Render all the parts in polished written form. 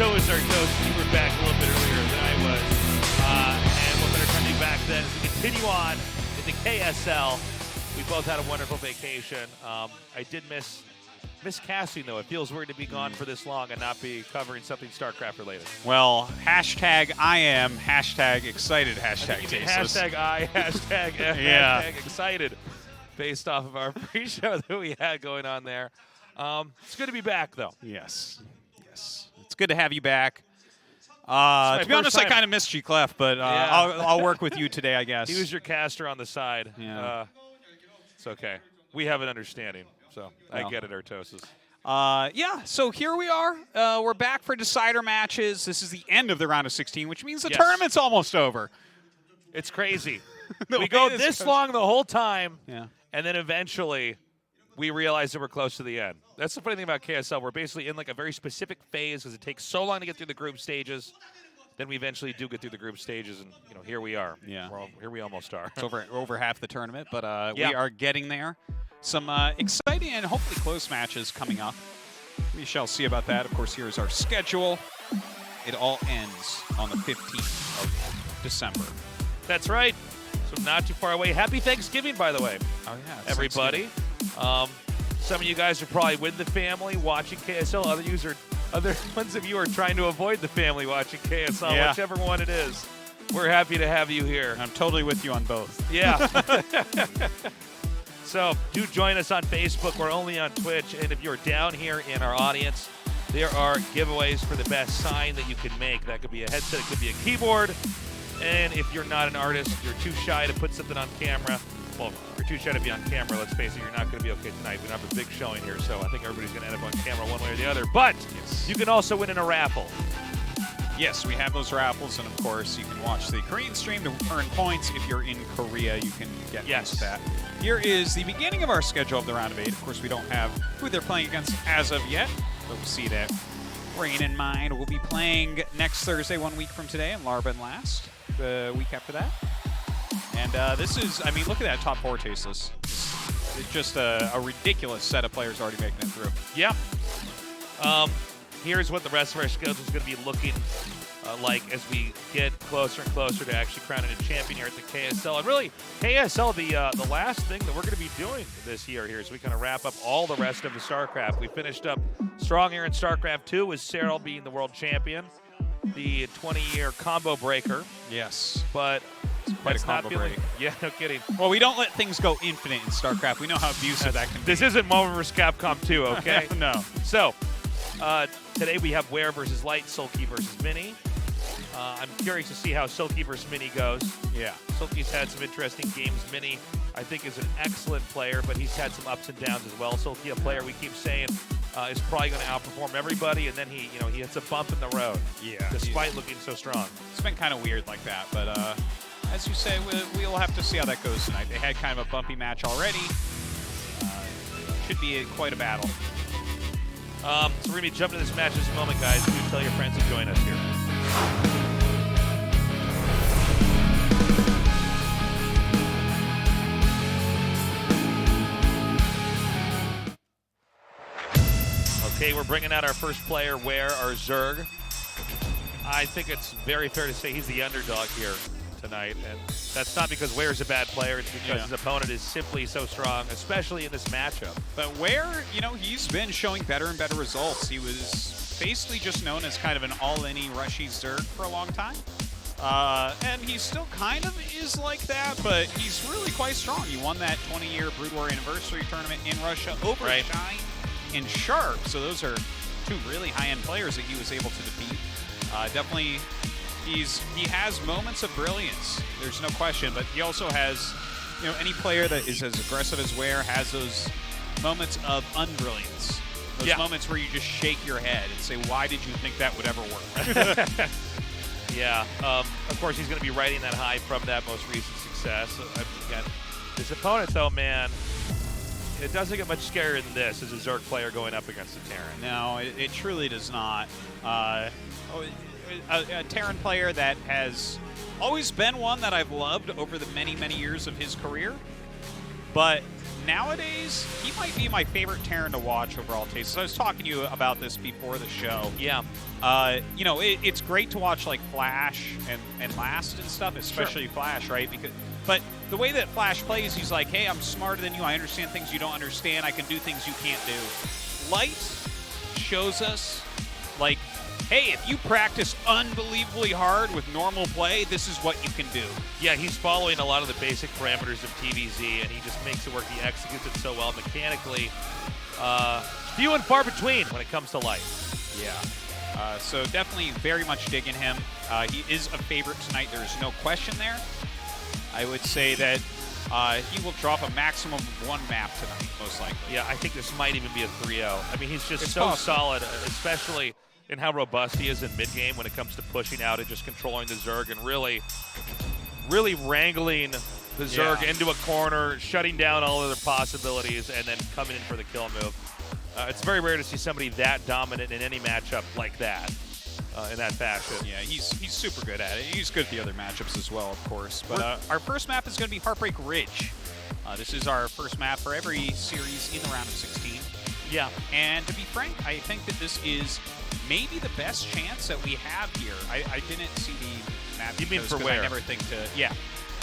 So is our coach. You were back a little bit earlier than I was. And we're better coming back then as we continue on into KSL. We both had a wonderful vacation. I did miss casting, though. It feels weird to be gone for this long and not be covering something StarCraft related. Well, hashtag I am, hashtag excited, hashtag tasteless. Hashtag I, hashtag F, Yeah. hashtag excited, based off of our pre-show that we had going on there. It's good to be back, though. Yes. It's good to have you back. To be honest, I kind of missed you, Clef, but Yeah. I'll work with you today, I guess. He was your caster on the side. Yeah. It's okay. We have an understanding, so I Well. get it, Artosis. So here we are. We're back for decider matches. This is the end of the round of 16, which means the Yes. tournament's almost over. It's crazy. The We way go this this goes. long the whole time, Yeah. and then eventually we realize that we're close to the end. That's the funny thing about KSL. We're basically in like a very specific phase because it takes so long to get through the group stages. Then we eventually do get through the group stages, and here we are. Yeah. Here we almost are. It's over half the tournament, but Yeah. we are getting there. Some exciting and hopefully close matches coming up. We shall see about that. Of course, here's our schedule. It all ends on the 15th of December. That's right. So not too far away. Happy Thanksgiving, by the way. Oh, yeah. it's Everybody. Some of you guys are probably with the family watching KSL. Other ones of you are trying to avoid the family watching KSL, Yeah. whichever one it is. We're happy to have you here. I'm totally with you on both. Yeah. So do join us on Facebook. We're only on Twitch. And if you're down here in our audience, there are giveaways for the best sign that you can make. That could be a headset. It could be a keyboard. And if you're not an artist, you're too shy to put something on camera. Well, if you're too shy to be on camera, let's face it, you're not going to be okay tonight. We don't have a big showing here, so I think everybody's going to end up on camera one way or the other. But you can also win in a raffle. Yes, we have those raffles, and of course, you can watch the Korean stream to earn points. If you're in Korea, you can get Yes. into that. Here is the beginning of our schedule of the round of 8. Of course, we don't have who they're playing against as of yet, but we'll see that. Bearing in mind, we'll be playing next Thursday, 1 week from today, and Larba and Last the week after that. And this is, I mean, look at that top 4 tasteless. It's just a ridiculous set of players already making it through. Yeah. Here's what the rest of our schedule is going to be looking like as we get closer and closer to actually crowning a champion here at the KSL. And really, KSL, the last thing that we're going to be doing this year here is we kind of wrap up all the rest of the StarCraft. We finished up strong here in StarCraft 2 with Cyril being the world champion, the 20-year combo breaker. Yes. But Quite that's a not combo feeling. break. Yeah, no kidding. Well, we don't let things go infinite in StarCraft. We know how abusive that can be. This isn't Marvel vs. Capcom 2, okay? No. So, today we have Ware versus Light, Sulky versus Mini. I'm curious to see how Sulky versus Mini goes. Yeah. Sulky's had some interesting games. Mini, I think, is an excellent player, but he's had some ups and downs as well. Sulky, a player we keep saying is probably going to outperform everybody, and then he hits a bump in the road. Yeah. Despite looking so strong. It's been kind of weird like that, but as you say, we'll have to see how that goes tonight. They had kind of a bumpy match already. Should be quite a battle. So we're going to be jumping to this match in just a moment, guys. Do tell your friends to join us here. Okay, we're bringing out our first player, Ware, our Zerg. I think it's very fair to say he's the underdog here tonight, and that's not because Ware's a bad player. It's because his opponent is simply so strong, especially in this matchup. But Ware, he's been showing better and better results. He was basically just known as kind of an all-any rushy Zerg for a long time. And he still kind of is like that, but he's really quite strong. He won that 20-year Brood War Anniversary tournament in Russia over Shine and Sharp. So those are two really high-end players that he was able to defeat. Definitely, he has moments of brilliance. There's no question, but he also has, any player that is as aggressive as Ware has those moments of unbrilliance. Those moments where you just shake your head and say, why did you think that would ever work? Yeah. Of course, he's going to be riding that high from that most recent success. Again, his opponent, though, man, it doesn't get much scarier than this as a Zerg player going up against a Terran. No, it truly does not. A Terran player that has always been one that I've loved over the many, many years of his career. But nowadays, he might be my favorite Terran to watch overall. Taste. So I was talking to you about this before the show. Yeah. You know, it's great to watch like Flash and Last and stuff, especially Flash, right? But the way that Flash plays, he's like, hey, I'm smarter than you. I understand things you don't understand. I can do things you can't do. Light shows us, like, hey, if you practice unbelievably hard with normal play, this is what you can do. Yeah, he's following a lot of the basic parameters of TVZ, and he just makes it work. He executes it so well mechanically. Few and far between when it comes to Light. Yeah. So definitely very much digging him. He is a favorite tonight. There's no question there. I would say that he will drop a maximum of 1 map tonight, most likely. Yeah, I think this might even be a 3-0. I mean, he's just It's so possible. solid, especially in how robust he is in mid-game when it comes to pushing out and just controlling the Zerg and really wrangling the Zerg into a corner, shutting down all other possibilities, and then coming in for the kill move. It's very rare to see somebody that dominant in any matchup like that, in that fashion. Yeah, he's super good at it. He's good at the other matchups as well, of course. But our first map is going to be Heartbreak Ridge. This is our first map for every series in the round of 16. Yeah. And to be frank, I think that this is maybe the best chance that we have here. I didn't see the map. You mean for 'cause where? I never think to,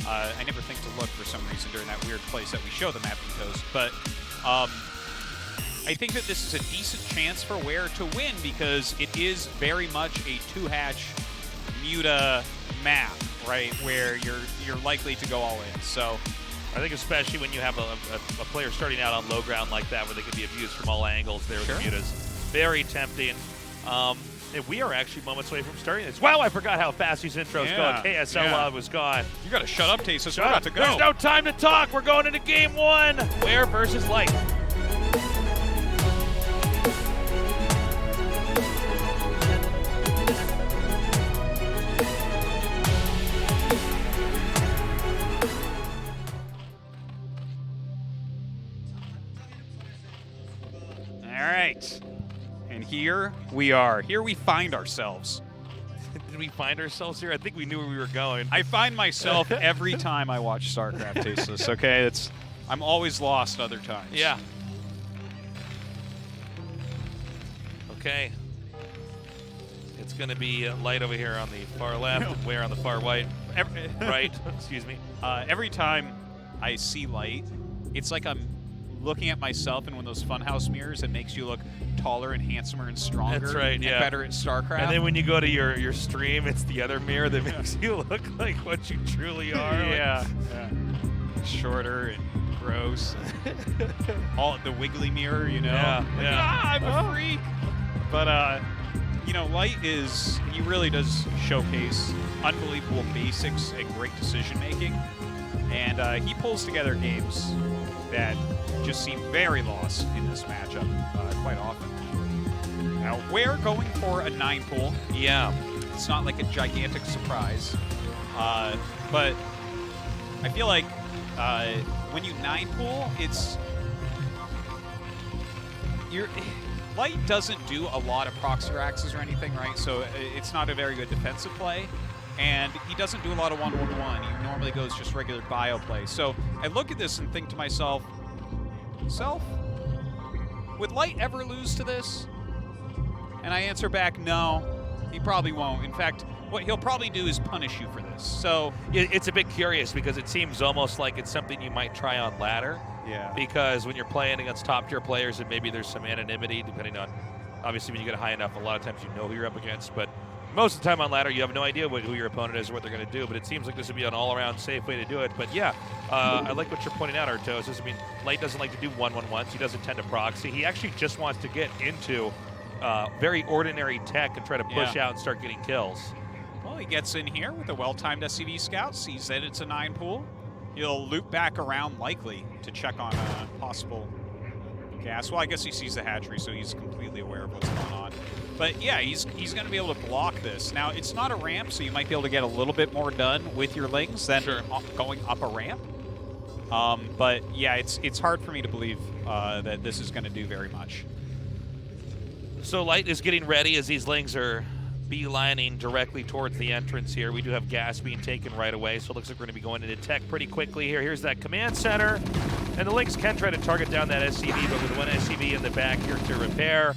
I never think to look for some reason during that weird place that we show the map details. But I think that this is a decent chance for Where to win because it is very much a 2-hatch Muta map, right? Where you're likely to go all in. So I think especially when you have a player starting out on low ground like that where they can be abused from all angles there with the mutas. Very tempting. And we are actually moments away from starting this. Wow, I forgot how fast these intros go. KSL was gone. You got to shut up, Tasis. We're about to go. There's no time to talk. We're going into game 1. Where versus Light. All right. And here we are. Here we find ourselves. Did we find ourselves here? I think we knew where we were going. I find myself every time I watch StarCraft, Tasteless, okay? I'm always lost other times. Yeah. Okay. It's going to be Light over here on the far left, and Where on the far right. Excuse me. Every time I see Light, it's like I'm looking at myself in one of those funhouse mirrors that makes you look taller and handsomer and stronger. That's right, and yeah. better at StarCraft. And then when you go to your stream, it's the other mirror that makes you look like what you truly are. Yeah. Shorter and gross. All the wiggly mirror, you know. I'm a freak. But you know, Light he really does showcase unbelievable basics and great decision making, and he pulls together games that just seem very lost in this matchup quite often. Now, we're going for a 9 pool. Yeah. It's not like a gigantic surprise, but I feel like when you 9 pool, Light doesn't do a lot of proxy raxes or anything, right? So it's not a very good defensive play. And he doesn't do a lot of 1-1-1. He normally goes just regular bio play. So I look at this and think to myself, would Light ever lose to this? And I answer back, no, he probably won't. In fact, what he'll probably do is punish you for this. So it's a bit curious because it seems almost like it's something you might try on ladder. Yeah. Because when you're playing against top tier players and maybe there's some anonymity depending on, obviously when you get high enough, a lot of times you know who you're up against, but most of the time on ladder, you have no idea who your opponent is or what they're going to do, but it seems like this would be an all-around safe way to do it. But yeah, I like what you're pointing out, Artos. I mean, Light doesn't like to do 1-1-1s. He doesn't tend to proxy. He actually just wants to get into very ordinary tech and try to push out and start getting kills. Well, he gets in here with a well-timed SCV scout, sees that it's a 9 pool. He'll loop back around likely to check on a possible gas. Well, I guess he sees the hatchery, so he's completely aware of what's going on. But yeah, he's going to be able to block this. Now, it's not a ramp, so you might be able to get a little bit more done with your lings than going up a ramp. But yeah, it's hard for me to believe that this is going to do very much. So Light is getting ready as these lings are beelining directly towards the entrance here. We do have gas being taken right away, so it looks like we're going to be going into tech pretty quickly here. Here's that command center. And the Lynx can try to target down that SCV, but with one SCV in the back here to repair,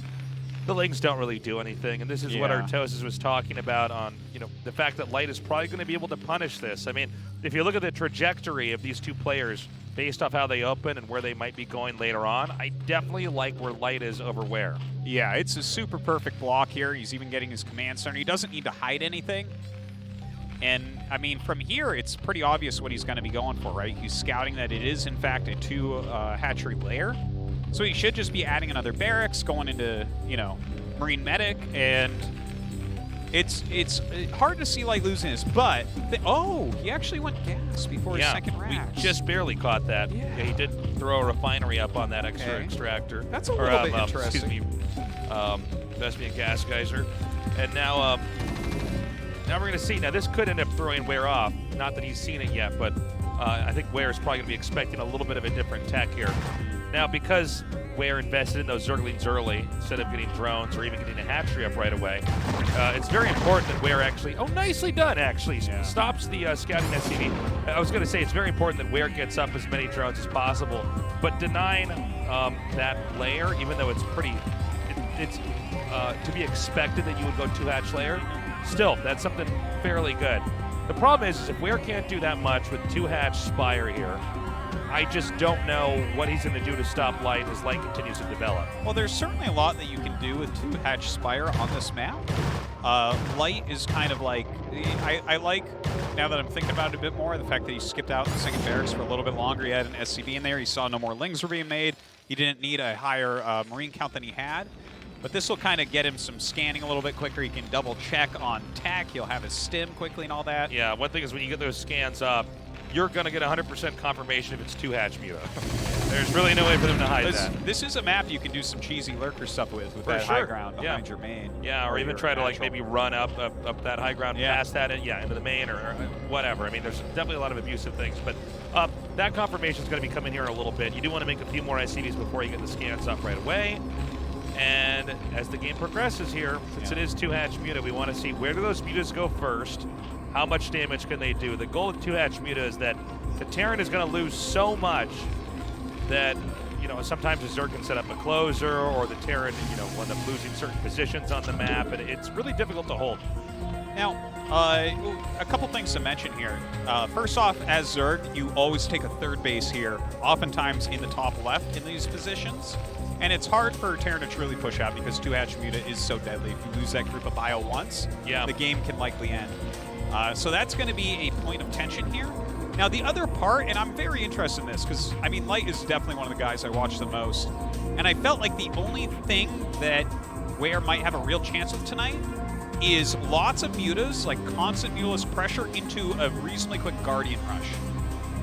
the Lynx don't really do anything. And this is what Artosis was talking about on, the fact that Light is probably going to be able to punish this. I mean, if you look at the trajectory of these two players based off how they open and where they might be going later on, I definitely like where Light is over Ware. Yeah, it's a super perfect block here. He's even getting his command center. He doesn't need to hide anything. And, I mean, from here, it's pretty obvious what he's going to be going for, right? He's scouting that it is, in fact, a 2-hatchery lair. So he should just be adding another barracks, going into, Marine Medic, and it's hard to see Light losing this, but... he actually went gas before his second rack. We just barely caught that. Yeah, he did throw a refinery up on that extra extractor. That's a little bit interesting. Excuse me, Vespian gas geyser. And now... Now we're going to see. Now, this could end up throwing Ware off. Not that he's seen it yet, but I think Ware is probably going to be expecting a little bit of a different tech here. Now, because Ware invested in those Zerglings early, instead of getting drones or even getting a hatchery up right away, it's very important that Ware actually... Oh, nicely done, actually. Yeah. Stops the scouting SCV. I was going to say it's very important that Ware gets up as many drones as possible, but denying that layer, even though it's pretty... It's to be expected that you would go 2-hatch layer. Still, that's something fairly good. The problem is if Ware can't do that much with 2-hatch Spire here, I just don't know what he's going to do to stop Light as Light continues to develop. Well, there's certainly a lot that you can do with 2-hatch Spire on this map. Light is kind of like, I like, now that I'm thinking about it a bit more, the fact that he skipped out in the second barracks for a little bit longer. He had an SCV in there. He saw no more Lings were being made. He didn't need a higher Marine count than he had. But this will kind of get him some scanning a little bit quicker. He can double check on tech. He'll have his stim quickly and all that. Yeah, one thing is when you get those scans up, you're going to get 100% confirmation if it's 2-hatch Muta. There's really no way for them to hide that. This is a map you can do some cheesy lurker stuff with that high ground behind your main. Yeah, or even try to like maybe run up that high ground past that, into the main or whatever. I mean, there's definitely a lot of abusive things, but that confirmation is going to be coming here in a little bit. You do want to make a few more SCVs before you get the scans up right away. And as the game progresses here, since it is 2-hatch Muta, we want to see where do those Mutas go first? How much damage can they do? The goal of 2-hatch Muta is that the Terran is going to lose so much that, sometimes the Zerg can set up a closer or the Terran, will end up losing certain positions on the map, and it's really difficult to hold. Now, a couple things to mention here. First off, as Zerg, you always take a third base here, oftentimes in the top left in these positions. And it's hard for Terran to truly push out because 2-hatch Muta is so deadly. If you lose that group of bio once, the game can likely end. So that's going to be a point of tension here. Now, the other part, and I'm very interested in this because, I mean, Light is definitely one of the guys I watch the most. And I felt like the only thing that Ware might have a real chance of tonight is lots of Mutas, like constant mutalist pressure into a reasonably quick Guardian rush.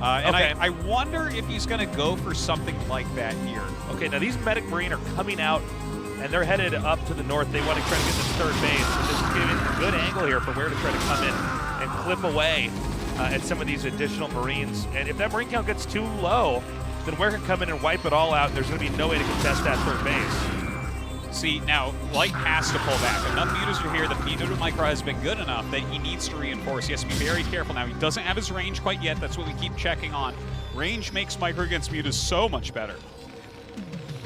And I wonder if he's going to go for something like that here. Okay, now these Medic Marine are coming out, and they're headed up to the north. They want to try to get this third base. So this is giving a good angle here for Ware to try to come in and clip away at some of these additional Marines. And if that Marine count gets too low, then Ware can come in and wipe it all out, and there's going to be no way to contest that third base. See, now, Light has to pull back. Enough Mutas are here. The P-Muta micro has been good enough that he needs to reinforce. He has to be very careful now. He doesn't have his range quite yet. That's what we keep checking on. Range makes micro against Mutas so much better.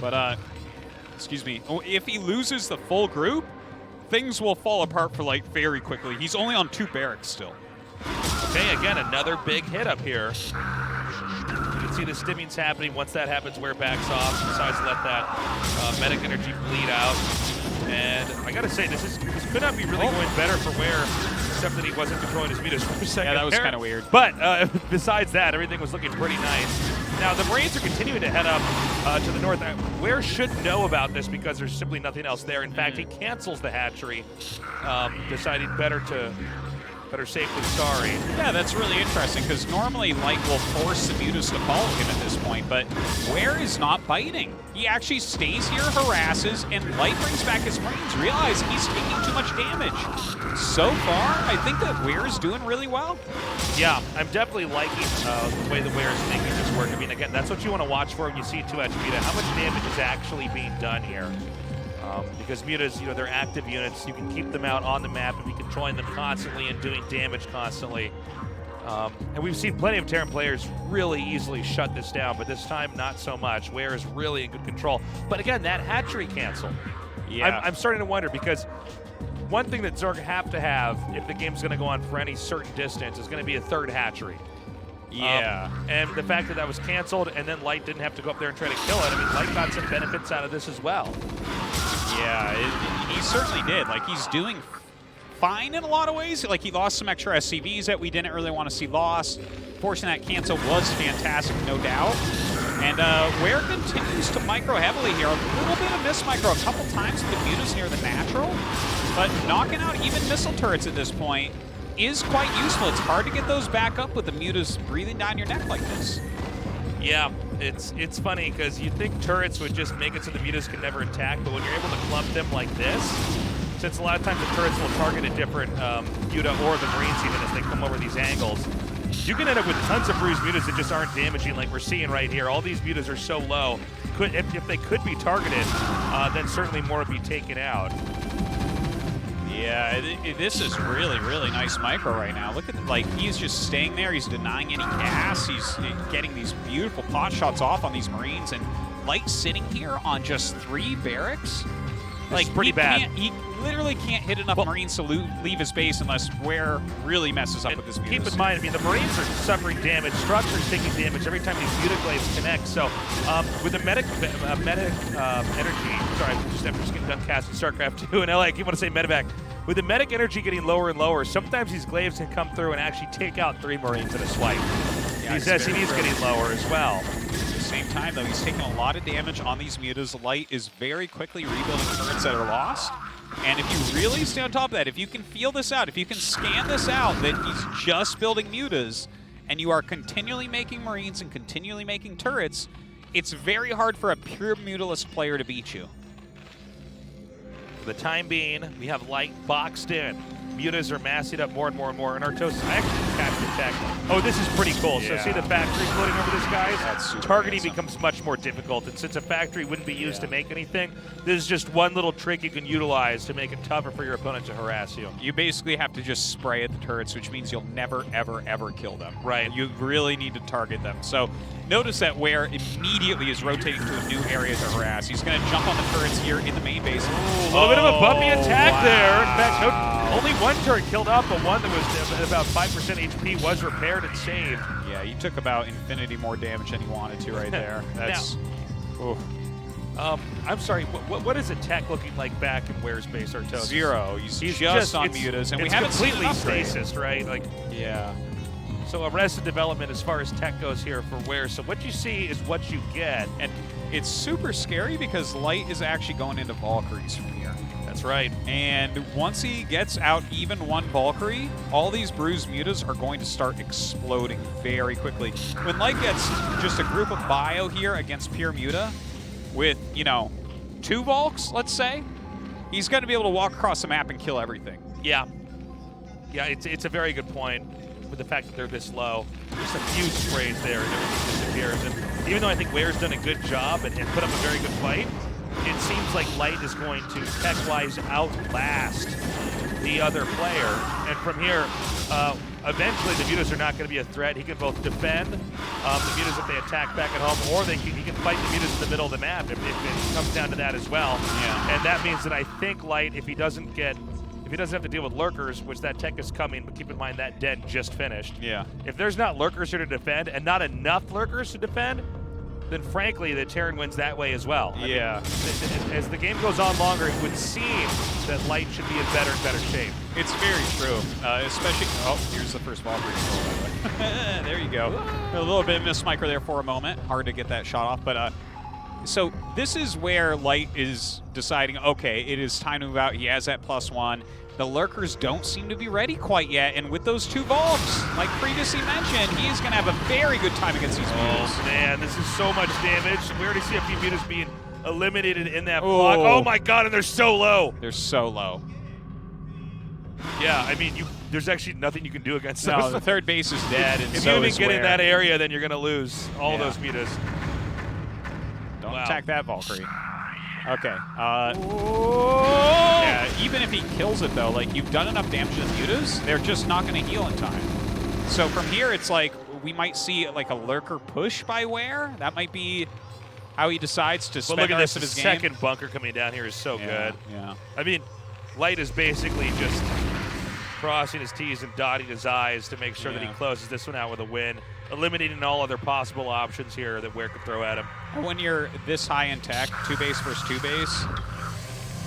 But, excuse me, if he loses the full group, things will fall apart for Light very quickly. He's only on 2 barracks still. Okay, again, another big hit up here. You can see the stimmings happening. Once that happens, Ware backs off, decides to let that medic energy bleed out. And I gotta say, this could not be really going better for Ware, except that he wasn't controlling his meters for a second. Yeah, that was kind of weird. But besides that, everything was looking pretty nice. Now, the Marines are continuing to head up to the north. Ware should know about this because there's simply nothing else there. In fact, he cancels the hatchery, deciding better safe than sorry. Yeah, that's really interesting because normally Light will force the Mutas to follow him at this point, but Ware is not biting. He actually stays here, harasses, and Light brings back his Marines, realize he's taking too much damage. So far, I think that Ware is doing really well. Yeah, I'm definitely liking the way that Ware is making this work. I mean, again, that's what you want to watch for when you see 2-hatch Muta. How much damage is actually being done here? Because Mutas, they're active units. You can keep them out on the map and be controlling them constantly and doing damage constantly. And we've seen plenty of Terran players really easily shut this down, but this time not so much. Ware is really in good control. But again, that hatchery cancel. Yeah. I'm starting to wonder, because one thing that Zerg have to have if the game's going to go on for any certain distance is going to be a third hatchery. Yeah. And the fact that that was canceled and then Light didn't have to go up there and try to kill it, I mean, Light got some benefits out of this as well. Yeah, he certainly did. Like, he's doing fine in a lot of ways. Like, he lost some extra SCVs that we didn't really want to see lost. Forcing that cancel was fantastic, no doubt. And Ware continues to micro heavily here. A little bit of miss micro a couple times with the mutas near the natural, but knocking out even missile turrets at this point is quite useful. It's hard to get those back up with the mutas breathing down your neck like this. Yeah, it's funny because you think turrets would just make it so the mutas can never attack, but when you're able to clump them like this, since a lot of times the turrets will target a different muta or the Marines even as they come over these angles, you can end up with tons of bruised mutas that just aren't damaging like we're seeing right here. All these mutas are so low. If they could be targeted, then certainly more would be taken out. Yeah, this is really, really nice micro right now. Look at, like, he's just staying there. He's denying any gas. He's getting these beautiful pot shots off on these Marines. And Light sitting here on just 3 barracks. Like, pretty bad. He literally can't hit enough Marines to leave his base unless Ware really messes up with his mutas. Keep in mind, I mean, the Marines are suffering damage. Structure's taking damage every time these mutaglaves connect. So with the medic energy, sorry, I'm just getting done casting StarCraft 2 in LA. I keep want to say medevac. With the medic energy getting lower and lower, sometimes these glaives can come through and actually take out 3 Marines in a swipe. Yeah, these SCVs getting lower as well. At the same time, though, he's taking a lot of damage on these mutas. Light is very quickly rebuilding turrets that are lost. And if you really stay on top of that, if you can feel this out, if you can scan this out, that he's just building mutas, and you are continually making Marines and continually making turrets, it's very hard for a pure mutalist player to beat you. For the time being, we have Light boxed in. Mutas are massing up more and more and more. And Artosis, I actually catch the tech. Oh, this is pretty cool. Yeah. So see the factory floating over this, guys? That's super Targeting awesome. becomes much more difficult. And since a factory wouldn't be used to make anything, this is just one little trick you can utilize to make it tougher for your opponent to harass you. You basically have to just spray at the turrets, which means you'll never, ever, ever kill them. Right. You really need to target them. So notice that Ware immediately is rotating to a new area to harass. He's going to jump on the turrets here in the main base. A little bit of a bumpy attack wow. there. In fact, only one turret killed off, but one that was at about 5% HP was repaired and saved. Yeah, he took about infinity more damage than he wanted to right there. That's... oof. I'm sorry, what is the tech looking like back in Ware's base, Artosis? 0. He's just on mutas, and we haven't seen completely an upgrade. stasis, right? Like, yeah. so arrested development as far as tech goes here for Ware. So what you see is what you get. And it's super scary because Light is actually going into Valkyries from here. That's right. And once he gets out even one Valkyrie, all these bruised mutas are going to start exploding very quickly. When Light gets just a group of bio here against pure muta with, you know, 2 Valks, let's say, he's going to be able to walk across the map and kill everything. Yeah. Yeah, it's a very good point with the fact that they're this low. Just a few sprays there and everything disappears. And even though I think Ware's done a good job and put up a very good fight, it seems like Light is going to tech-wise outlast the other player. And from here, eventually the mutas are not going to be a threat. He can both defend the mutas if they attack back at home, or he can fight the mutas in the middle of the map if it comes down to that as well. Yeah. And that means that I think Light, if he doesn't have to deal with lurkers, which that tech is coming, but keep in mind that den just finished. Yeah. If there's not lurkers here to defend, and not enough lurkers to defend, then frankly, the Terran wins that way as well. I mean, as the game goes on longer, it would seem that Light should be in better and better shape. It's very true, especially... Oh, here's the first Valkyrie. There you go. A little bit of miss micro there for a moment. Hard to get that shot off, but... So this is where Light is deciding, okay, it is time to move out. He has that +1. The lurkers don't seem to be ready quite yet, and with those 2 Valks, like previously mentioned, he is going to have a very good time against these mutas. Oh man, this is so much damage. We already see a few mutas being eliminated in that block. Oh my god, and they're so low. They're so low. Yeah, I mean, there's actually nothing you can do against No, those. the third base is dead, and if so you is even get in Ware. that area, then you're going to lose all those mutas. Don't Wow. attack that Valkyrie. Okay. Whoa. Yeah, even if he kills it, though, like, you've done enough damage to the mutas, they're just not going to heal in time. So from here, it's like we might see like a lurker push by Ware. That might be how he decides to But spend look the at rest this of his game. second bunker coming down here is so good. Yeah. I mean, Light is basically just crossing his T's and dotting his I's to make sure that he closes this one out with a win, eliminating all other possible options here that Ware could throw at him. When you're this high in tech, 2-base versus 2-base,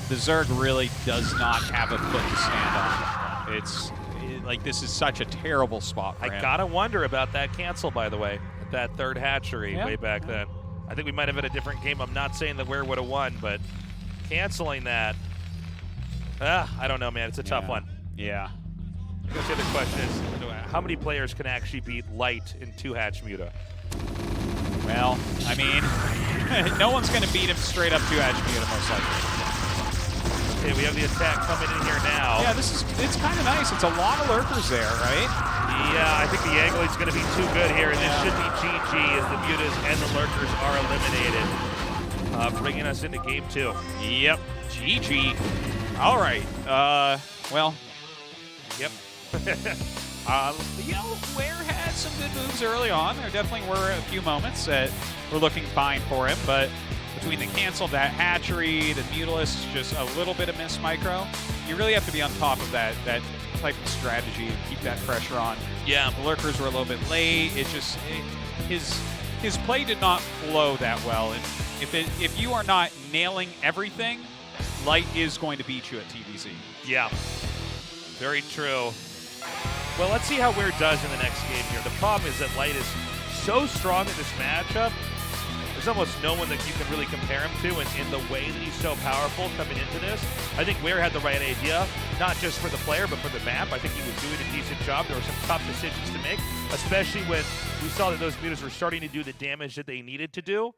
the Zerg really does not have a foot to stand on. It's like this is such a terrible spot for him. I gotta wonder about that cancel, by the way, at that third hatchery way back then. I think we might have had a different game. I'm not saying that Ware would have won, but canceling that, I don't know, man. It's a tough one. Yeah. I guess the other question is, how many players can actually beat Light in 2-hatch Muta? Well, I mean, no one's going to beat him straight up 2-hatch Muta, most likely. Okay, we have the attack coming in here now. Yeah, it's kind of nice. It's a lot of lurkers there, right? Yeah, I think the angling's going to be too good here, and this should be GG as the Mutas and the lurkers are eliminated, bringing us into game 2. Yep, GG. All right, well, yep. You know, Ware had some good moves early on. There definitely were a few moments that were looking fine for him, but between the cancel, that hatchery, the Mutalist, just a little bit of missed micro, you really have to be on top of that type of strategy and keep that pressure on. Yeah. The lurkers were a little bit late. His play did not flow that well, and if you are not nailing everything, Light is going to beat you at TBZ. Yeah, very true. Well, let's see how Ware does in the next game here. The problem is that Light is so strong in this matchup. There's almost no one that you can really compare him to in the way that he's so powerful coming into this. I think Ware had the right idea, not just for the player, but for the map. I think he was doing a decent job. There were some tough decisions to make, especially when we saw that those Mutas were starting to do the damage that they needed to do.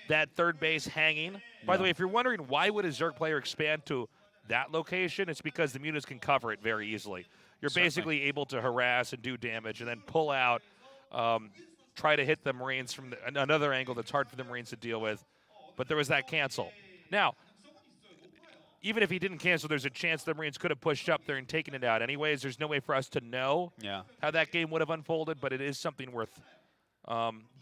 That third base hanging. By the way, if you're wondering why would a Zerg player expand to that location, it's because the Mutas can cover it very easily. You're basically able to harass and do damage and then pull out, try to hit the Marines from another angle that's hard for the Marines to deal with. But there was that cancel. Now, even if he didn't cancel, there's a chance the Marines could have pushed up there and taken it out anyways. There's no way for us to know how that game would have unfolded, but it is something worth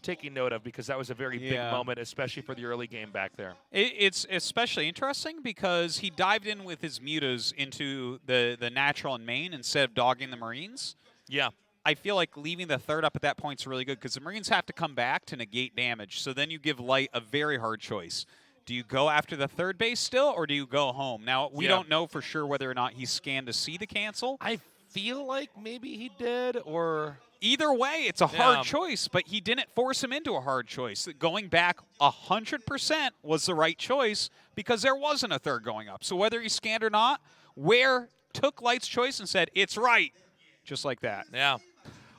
taking note of because that was a very big moment, especially for the early game back there. It's especially interesting because he dived in with his Mutas into the natural and main instead of dogging the Marines. Yeah. I feel like leaving the third up at that point is really good because the Marines have to come back to negate damage. So then you give Light a very hard choice. Do you go after the third base still, or do you go home? Now, we don't know for sure whether or not he scanned to see the cancel. I feel like maybe he did, or... Either way, it's a hard choice, but he didn't force him into a hard choice. Going back 100% was the right choice because there wasn't a third going up. So whether he scanned or not, Ware took Light's choice and said, it's right, just like that. Yeah.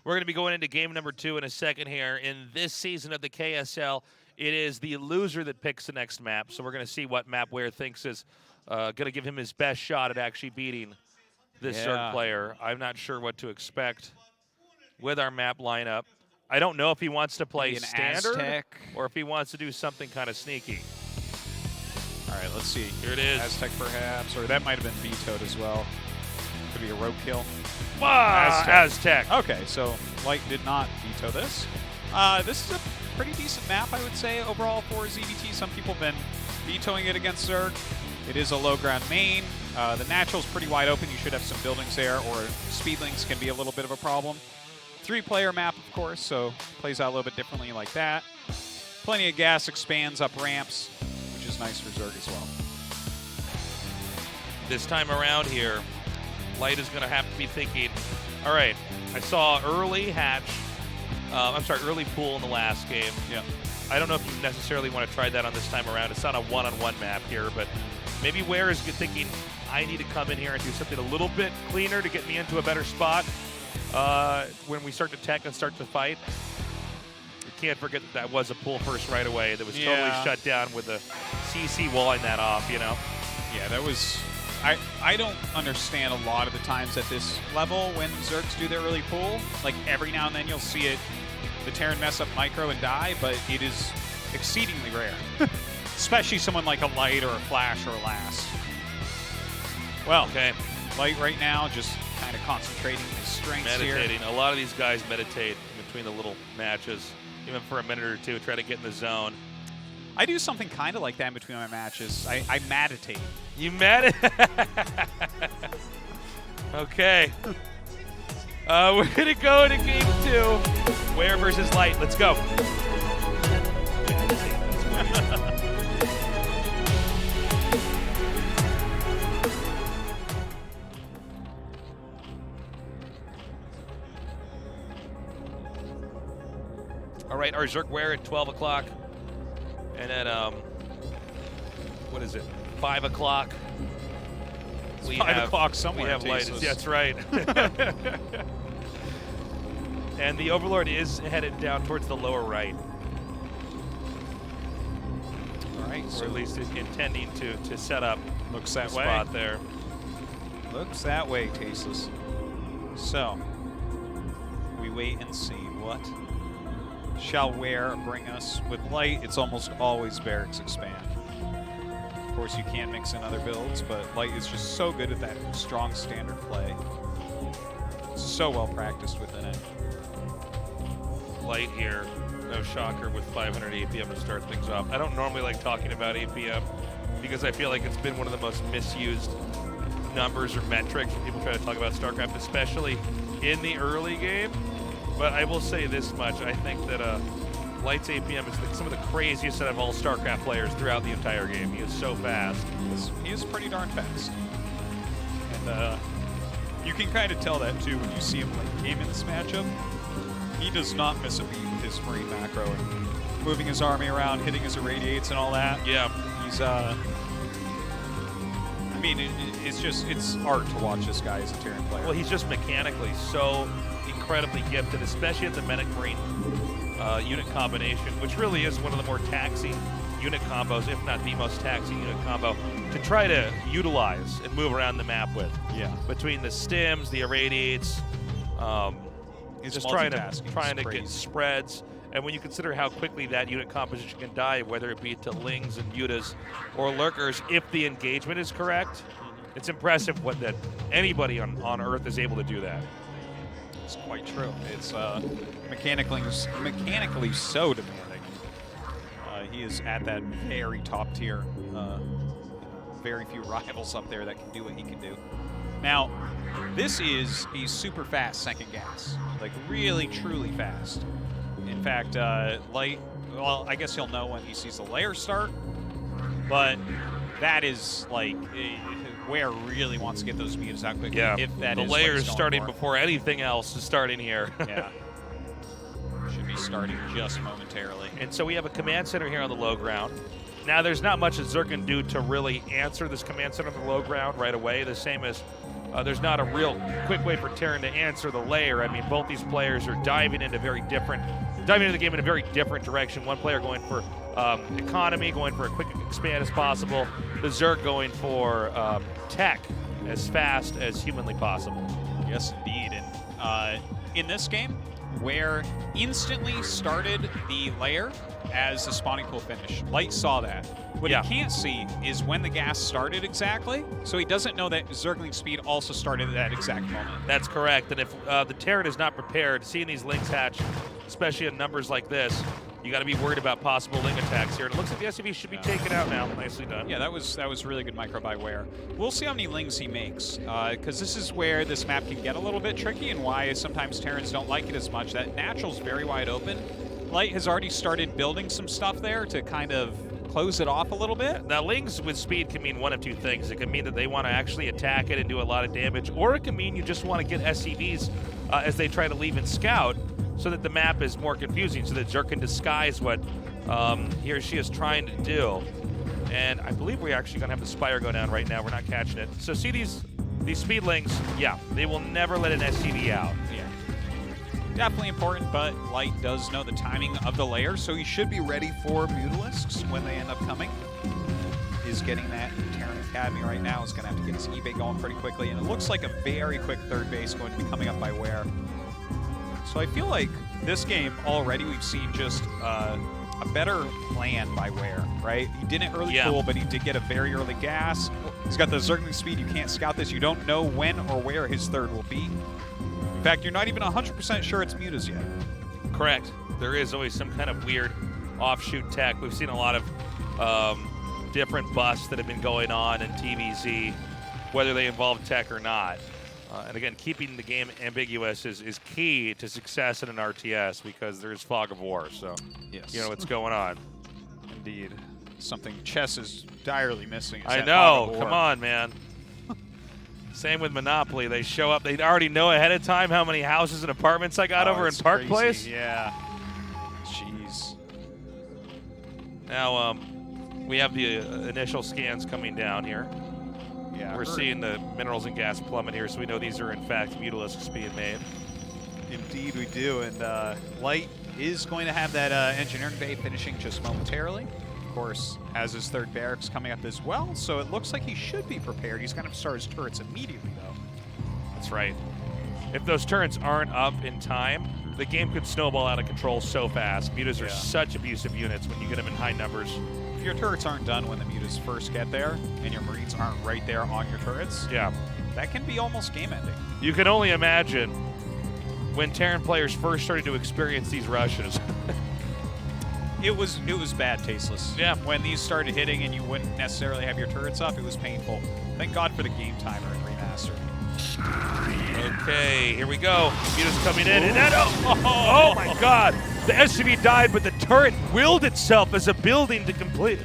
We're going to be going into game number 2 in a second here. In this season of the KSL, it is the loser that picks the next map. So we're going to see what map Ware thinks is going to give him his best shot at actually beating this Zerg player. I'm not sure what to expect with our map lineup. I don't know if he wants to play standard Aztec, or if he wants to do something kind of sneaky. All right, let's see. Here it is. Aztec perhaps, or that might have been vetoed as well. Could be a rogue kill. Aztec. Okay, so Light did not veto this. This is a pretty decent map, I would say, overall for ZVT. Some people have been vetoing it against Zerg. It is a low ground main. The natural's pretty wide open. You should have some buildings there, or speedlings can be a little bit of a problem. 3-player map, of course, so plays out a little bit differently like that. Plenty of gas, expands up ramps, which is nice for Zerg as well. This time around here, Light is going to have to be thinking, all right, I saw early hatch, early pool in the last game. Yeah. I don't know if you necessarily want to try that on this time around. It's not a one-on-one map here, but maybe Ware is thinking, I need to come in here and do something a little bit cleaner to get me into a better spot when we start to tech and start to fight. You can't forget that was a pull first right away that was totally shut down with the CC walling that off, you know? Yeah, that was... I don't understand a lot of the times at this level when Zergs do their early pull. Like, every now and then you'll see it, the Terran mess up micro and die, but it is exceedingly rare. Especially someone like a Light or a Flash or a Last. Well, okay. Light right now just kind of concentrating his strengths Meditating. here. A lot of these guys meditate in between the little matches, even for a minute or two, try to get in the zone. I do something kind of like that in between my matches. I meditate. You meditate? Okay. We're going to go into game 2. Ware versus Light. Let's go. All right, our Zerk Ware at 12 o'clock. And at, what is it, 5 o'clock? We 5 o'clock somewhere. We have Light. Yeah, that's right. And the Overlord is headed down towards the lower right. All right. Or at least is intending to set up looks that way. Spot there. Looks that way, Tasteless. So, we wait and see what shall Ware bring us with Light. It's almost always Barracks Expand. Of course, you can mix in other builds, but Light is just so good at that strong standard play. So well practiced within it. Light here, no shocker, with 500 APM to start things off. I don't normally like talking about APM because I feel like it's been one of the most misused numbers or metrics when people try to talk about StarCraft, especially in the early game. But I will say this much, I think that Light's APM is some of the craziest out of all StarCraft players throughout the entire game. He is so fast. He is pretty darn fast. And you can kind of tell that too when you see him late game in this matchup. He does not miss a beat with his Marine macro and moving his army around, hitting his irradiates and all that. Yeah. He's, I mean, it's art to watch this guy as a Terran player. Well, he's just mechanically so incredibly gifted, especially at the Medic Marine unit combination, which really is one of the more taxing unit combos, if not the most taxing unit combo, to try to utilize and move around the map with. Yeah. Between the stims, the irradiates, just trying to get spreads. And when you consider how quickly that unit composition can die, whether it be to Lings and Yutas or Lurkers, if the engagement is correct, it's impressive that anybody on Earth is able to do that. It's quite true. It's mechanically so demanding. He is at that very top tier. Very few rivals up there that can do what he can do. Now, this is a super fast second gas. Like, really, truly fast. In fact, Light, well, I guess he'll know when he sees the layer start, but that is, like, Ware really wants to get those meters out quickly. Yeah, if that the is layer is starting before anything else is starting here. Yeah. Should be starting just momentarily. And so we have a command center here on the low ground. Now, there's not much that Zerk can do to really answer this command center on the low ground right away, the same as there's not a real quick way for Terran to answer the layer. I mean, both these players are diving into the game in a very different direction. One player going for economy, going for a quick expand as possible. The Zerk going for tech as fast as humanly possible. Yes, indeed. And in this game, Ware instantly started the layer as the spawning pool finished. Light saw that. What he can't see is when the gas started exactly, so he doesn't know that Zergling speed also started at that exact moment. That's correct, and if the Terran is not prepared, seeing these Lings hatch, especially in numbers like this, you got to be worried about possible Ling attacks here. And it looks like the SCV should be taken out now. Nicely done. Yeah, that was really good micro by Ware. We'll see how many Lings he makes, because this is where this map can get a little bit tricky and why sometimes Terrans don't like it as much. That natural's very wide open. Light has already started building some stuff there to kind of close it off a little bit. Now, Lings with speed can mean one of two things. It can mean that they want to actually attack it and do a lot of damage, or it can mean you just want to get SCVs as they try to leave and scout, so that the map is more confusing, so that Zerk can disguise what he or she is trying to do. And I believe we're actually going to have the Spire go down right now. We're not catching it. So see these Speedlings, yeah, they will never let an SCV out. Yeah. Definitely important, but Light does know the timing of the layer, so he should be ready for Mutalisks when they end up coming. Is getting that Terran Academy right now. Is going to have to get his eBay going pretty quickly, and it looks like a very quick third base going to be coming up by Ware. So I feel like this game already we've seen just a better plan by Ware, right? He didn't early cool, but he did get a very early gas. He's got the zergling speed. You can't scout this. You don't know when or where his third will be. In fact, you're not even 100% sure it's Mutas yet. Correct. There is always some kind of weird offshoot tech. We've seen a lot of different busts that have been going on in TVZ, whether they involve tech or not. And again, keeping the game ambiguous is key to success in an RTS because there's fog of war. So, yes, you know what's going on. Indeed. Something chess is direly missing. I know. Come on, man. Same with Monopoly. They show up. They already know ahead of time how many houses and apartments I got over in Park Place. Yeah. Jeez. Now, we have the initial scans coming down here. Yeah, we're seeing the minerals and gas plummet here, so we know these are, in fact, mutalisks being made. Indeed, we do. And Light is going to have that engineering bay finishing just momentarily. Of course, has his third barracks coming up as well, so it looks like he should be prepared. He's going to start his turrets immediately, though. That's right. If those turrets aren't up in time, the game could snowball out of control so fast. Mutas are such abusive units when you get them in high numbers. If your turrets aren't done when the mutas first get there, and your Marines aren't right there on your turrets, that can be almost game-ending. You can only imagine when Terran players first started to experience these rushes. It was bad, tasteless. Yeah. When these started hitting and you wouldn't necessarily have your turrets up, it was painful. Thank God for the game timer in Remaster. Okay, here we go. Mutas coming in, and that, oh my God! The SCV died, but the turret willed itself as a building to complete.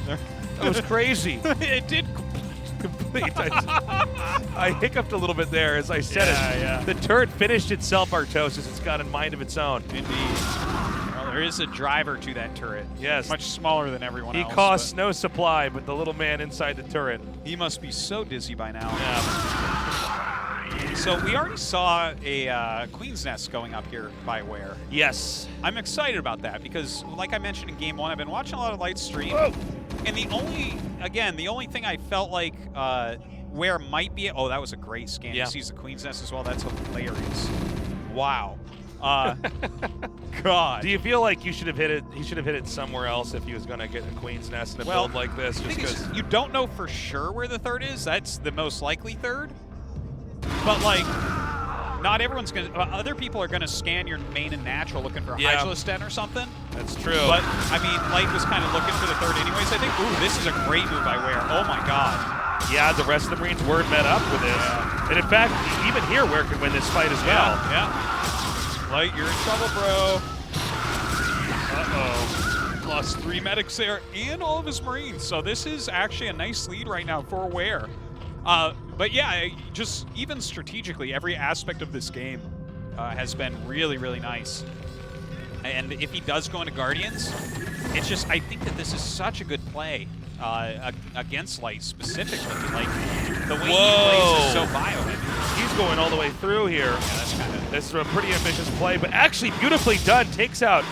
That was crazy. It did complete. I hiccuped a little bit there as I said it. Yeah. The turret finished itself, Artosis. It's got a mind of its own. Indeed. Well, there is a driver to that turret. Yes. Much smaller than everyone else. He costs no supply, but the little man inside the turret. He must be so dizzy by now. Yeah. So we already saw a Queen's Nest going up here by Ware. Yes. I'm excited about that because, like I mentioned in Game 1, I've been watching a lot of Light stream. And the only thing I felt like Ware might be... Oh, that was a great scan. Yeah. He sees the Queen's Nest as well. That's hilarious. Wow. God. Do you feel like he should have hit it somewhere else if he was going to get a Queen's Nest in a build like this? Just because you don't know for sure where the third is. That's the most likely third. But, like, not everyone's going to... other people are going to scan your main and natural looking for Hydralisk Den or something. That's true. But, I mean, Light was kind of looking for the third anyways. I think, ooh, this is a great move by Ware. Oh, my God. Yeah, the rest of the Marines weren't met up with this. Yeah. And, in fact, even here, Ware could win this fight as well. Yeah. Light, you're in trouble, bro. Uh-oh. Lost 3 medics there and all of his Marines. So this is actually a nice lead right now for Ware. But yeah, just even strategically, every aspect of this game has been really, really nice. And if he does go into Guardians, it's just, I think that this is such a good play against Light specifically. Like, the way he plays is so bio-heavy. He's going all the way through here. Yeah, that's kind of... This is a pretty ambitious play, but actually beautifully done. Takes out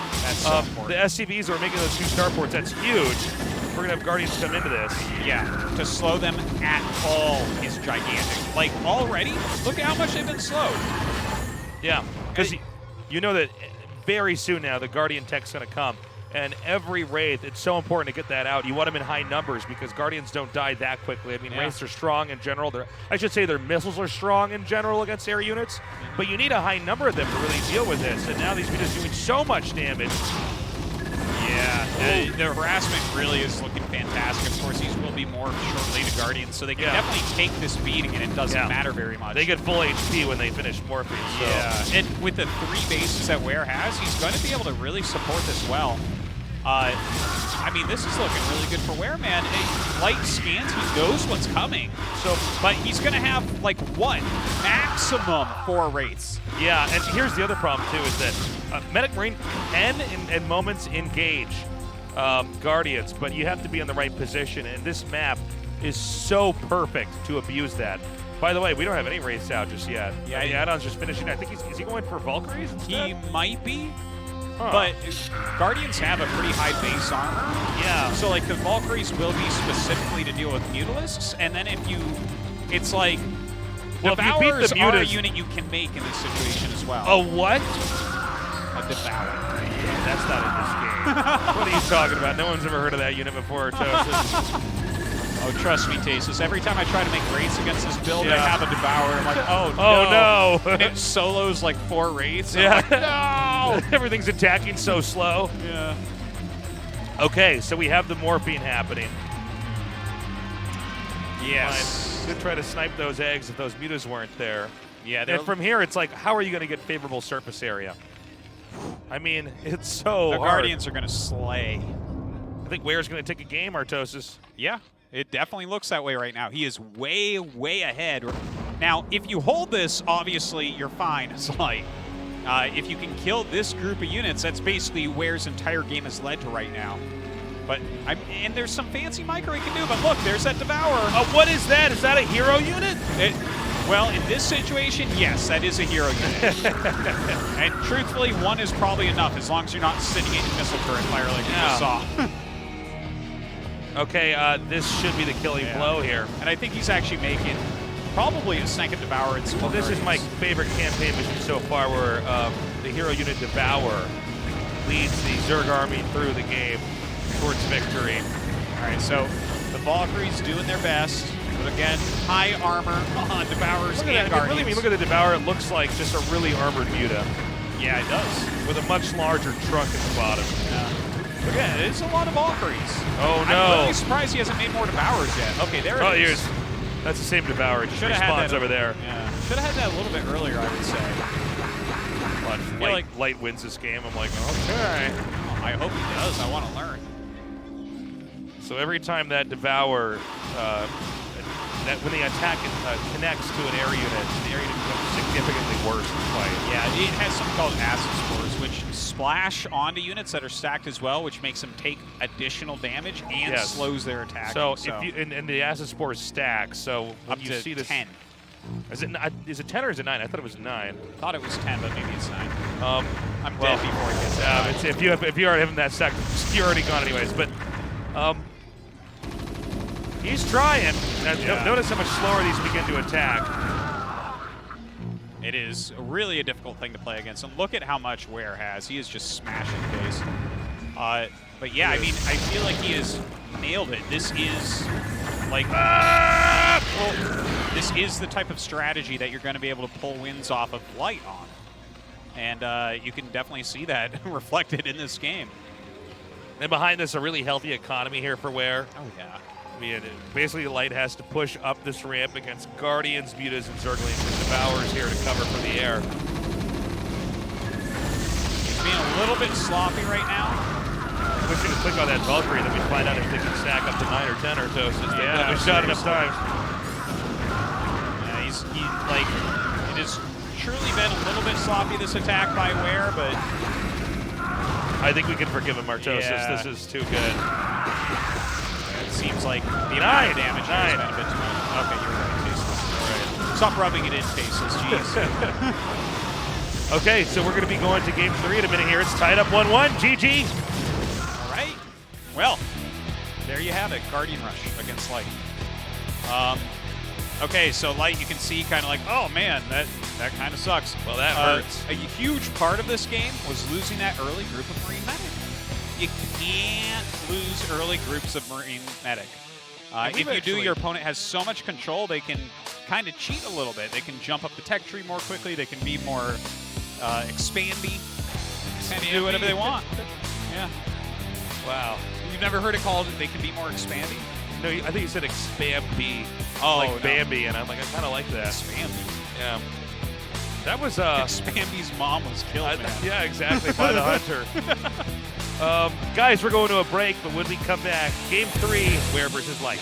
the SCVs who are making those 2 starports. That's huge. We're going to have Guardians come into this. Yeah, to slow them at all is gigantic. Like, already, look at how much they've been slowed. Yeah, because you know that very soon now the Guardian tech's going to come. And every Wraith, it's so important to get that out. You want them in high numbers because Guardians don't die that quickly. I mean, Wraiths are strong in general. I should say their missiles are strong in general against air units. But you need a high number of them to really deal with this. And now these are just doing so much damage. Yeah, the harassment really is looking fantastic. Of course, these will be more shortly to Guardians, so they can definitely take this beating, and it doesn't matter very much. They get full HP when they finish Morpheus. So. Yeah, and with the 3 bases that Ware has, he's going to be able to really support this well. I mean, this is looking really good for Ware, man. Light scans, he knows what's coming. So, but he's going to have, like, what? Maximum 4 Wraiths. Yeah, and here's the other problem, too, is that Medic Marine can, in moments, engage Guardians, but you have to be in the right position, and this map is so perfect to abuse that. By the way, we don't have any Wraiths out just yet. Yeah, the add-on's just finishing. I think is he going for Valkyries instead? He might be. But Guardians have a pretty high base armor. Yeah. So, like, the Valkyries will be specifically to deal with Mutalisks, and then if you... It's like... Well, Devourers are a unit you can make in this situation as well. A what? A Devour. That's not in this game. What are you talking about? No one's ever heard of that unit before, Tosis. Oh, trust me, Tasus. Every time I try to make raids against this build, Yeah. I have a Devour. I'm like, oh no. Oh no. And it solos like 4 raids. Yeah. I'm like, no. Everything's attacking so slow. Yeah. Okay, so we have the morphine happening. Yes. Fine. Could try to snipe those eggs if those mutas weren't there. Yeah. And from here, it's like, how are you going to get favorable surface area? I mean, it's so the hard. Guardians are going to slay. I think Ware's going to take a game, Artosis. Yeah, it definitely looks that way right now. He is way, way ahead. Now, if you hold this, obviously, you're fine. It's like, if you can kill this group of units, that's basically Ware's entire game has led to right now. But and there's some fancy micro he can do, but look, there's that Devour. What is that? Is that a hero unit? Well, in this situation, yes, that is a hero unit. And truthfully, 1 is probably enough, as long as you're not sitting in missile turret fire like you just saw. Okay, this should be the killing blow here. And I think he's actually making probably a second Devour in Well, this is my favorite campaign mission so far, where the hero unit Devour leads the Zerg army through the game towards victory. All right, so the Valkyries doing their best. But again, high armor on Devours and Guardians. Really, when you look at the Devourer, it looks like just a really armored muta. Yeah, it does. With a much larger trunk at the bottom. Yeah. But yeah, it's a lot of Valkyries. Oh, no. I'm really surprised he hasn't made more Devours yet. Okay, there it is. Here's, that's the same Devourer. It just Should've had respawns that over there. Yeah, should have had that a little bit earlier, I would say. But Light wins this game. I'm like, okay. Oh, I hope he does. I want to learn. So every time that Devourer, when the attack connects to an air unit, the air unit becomes significantly worse in fight. Yeah, it has something called acid spores, which splash onto units that are stacked as well, which makes them take additional damage and slows their attack. So if you and the acid spores stack, so when up you to see this, 10. Is it 10 or is it 9? I thought it was 9. I thought it was 10, but maybe it's 9. I'm well, dead before it gets that. If you already have that stack, you're already gone anyways. But he's trying. Notice how much slower these begin to attack. It is really a difficult thing to play against. And look at how much Ware has. He is just smashing face. But yeah, I mean, I feel like he has nailed it. This is like, this is the type of strategy that you're going to be able to pull wins off of Light on. And you can definitely see that reflected in this game. And behind this, a really healthy economy here for Ware. Oh, yeah. I mean, basically, Light has to push up this ramp against Guardians, Mutas, and Zerglings, and Devourers here to cover from the air. He's being a little bit sloppy right now. I wish you could click on that Valkyrie, then we'd find out if they can stack up to 9 or 10 or so. Yeah, we shot enough times. Yeah, it has truly been a little bit sloppy, this attack by Ware, but I think we can forgive him, Martosis. Yeah. This is too good. It seems like the amount of damage has been a bit too much. Okay, you're right, Tasteless. All right. Stop rubbing it in, Tasteless. Jeez. Okay, so we're going to be going to game 3 in a minute here. It's tied up 1-1. GG. All right. Well, there you have it. Guardian Rush against Light. Okay, so Light, you can see kind of like, oh man, that kind of sucks. Well, that hurts. A huge part of this game was losing that early group of Marine Medic. You can't lose early groups of Marine Medic. If you do, your opponent has so much control, they can kind of cheat a little bit. They can jump up the tech tree more quickly. They can be more expandy. Kind of do whatever they want. Yeah. Wow. You've never heard it called, they can be more expandy? No, I think you said expamby. Oh, like no. Bambi, and I'm like, I kind of like that. Expamby. Yeah. That was Spamby's mom was killed, man. Yeah, exactly, by the hunter. Guys, we're going to a break, but when we come back, game 3, Ware versus Light.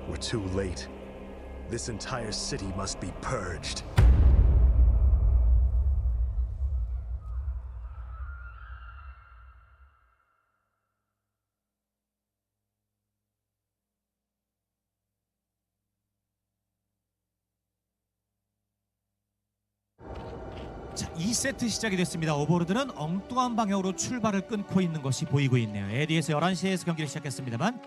We're too late. This entire city must be purged. 자, 2세트 시작이 됐습니다. 오버로드는 엉뚱한 방향으로 출발을 끊고 있는 것이 보이고 있네요. 에디에서 11시에서 경기를 시작했습니다만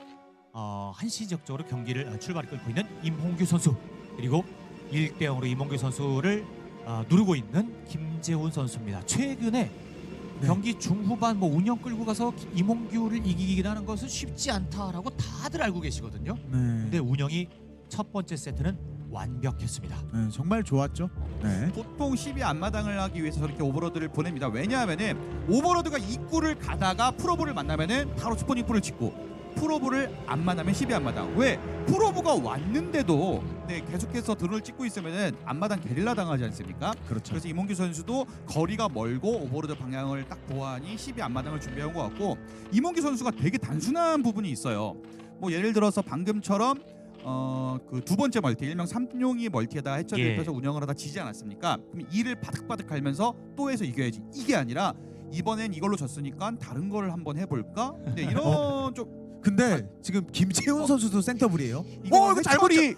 한시적으로 경기를 출발을 끊고 있는 임홍규 선수, 그리고 1대0으로 임홍규 선수를 누르고 있는 김재훈 선수입니다. 최근에 경기 중후반 운영 끌고 가서 임홍규를 이기긴 하는 것은 쉽지 않다라고 다들 알고 계시거든요. 근데 운영이 첫 번째 세트는 완벽했습니다. 정말 좋았죠. 보통 12 앞마당을 하기 위해서 저렇게 오버로드를 보냅니다. 왜냐하면은 오버로드가 입구를 가다가 프로브를 만나면은 바로 스포닝풀을 짓고, 프로브를 안 만나면 12 앞마당. 왜? 프로브가 왔는데도 계속해서 드론을 찍고 있으면은 앞마당 게릴라 당하지 않습니까? 그렇죠. 그래서 이몽규 선수도 거리가 멀고 오버로드 방향을 딱 보아하니 12 앞마당을 준비한 것 같고, 이몽규 선수가 되게 단순한 부분이 있어요. 뭐 예를 들어서 방금처럼 그 두 번째 멀티, 일명 3용이 멀티에다가 해처리 입혀서 운영을 하다 지지 않았습니까? 그럼 2를 바득바득 갈면서 또 해서 이겨야지, 이게 아니라 이번엔 이걸로 졌으니까 다른 걸 한번 해볼까? 네, 이런 근데 지금 김재훈 선수도 생더블이에요. 이거 이거 잘못이.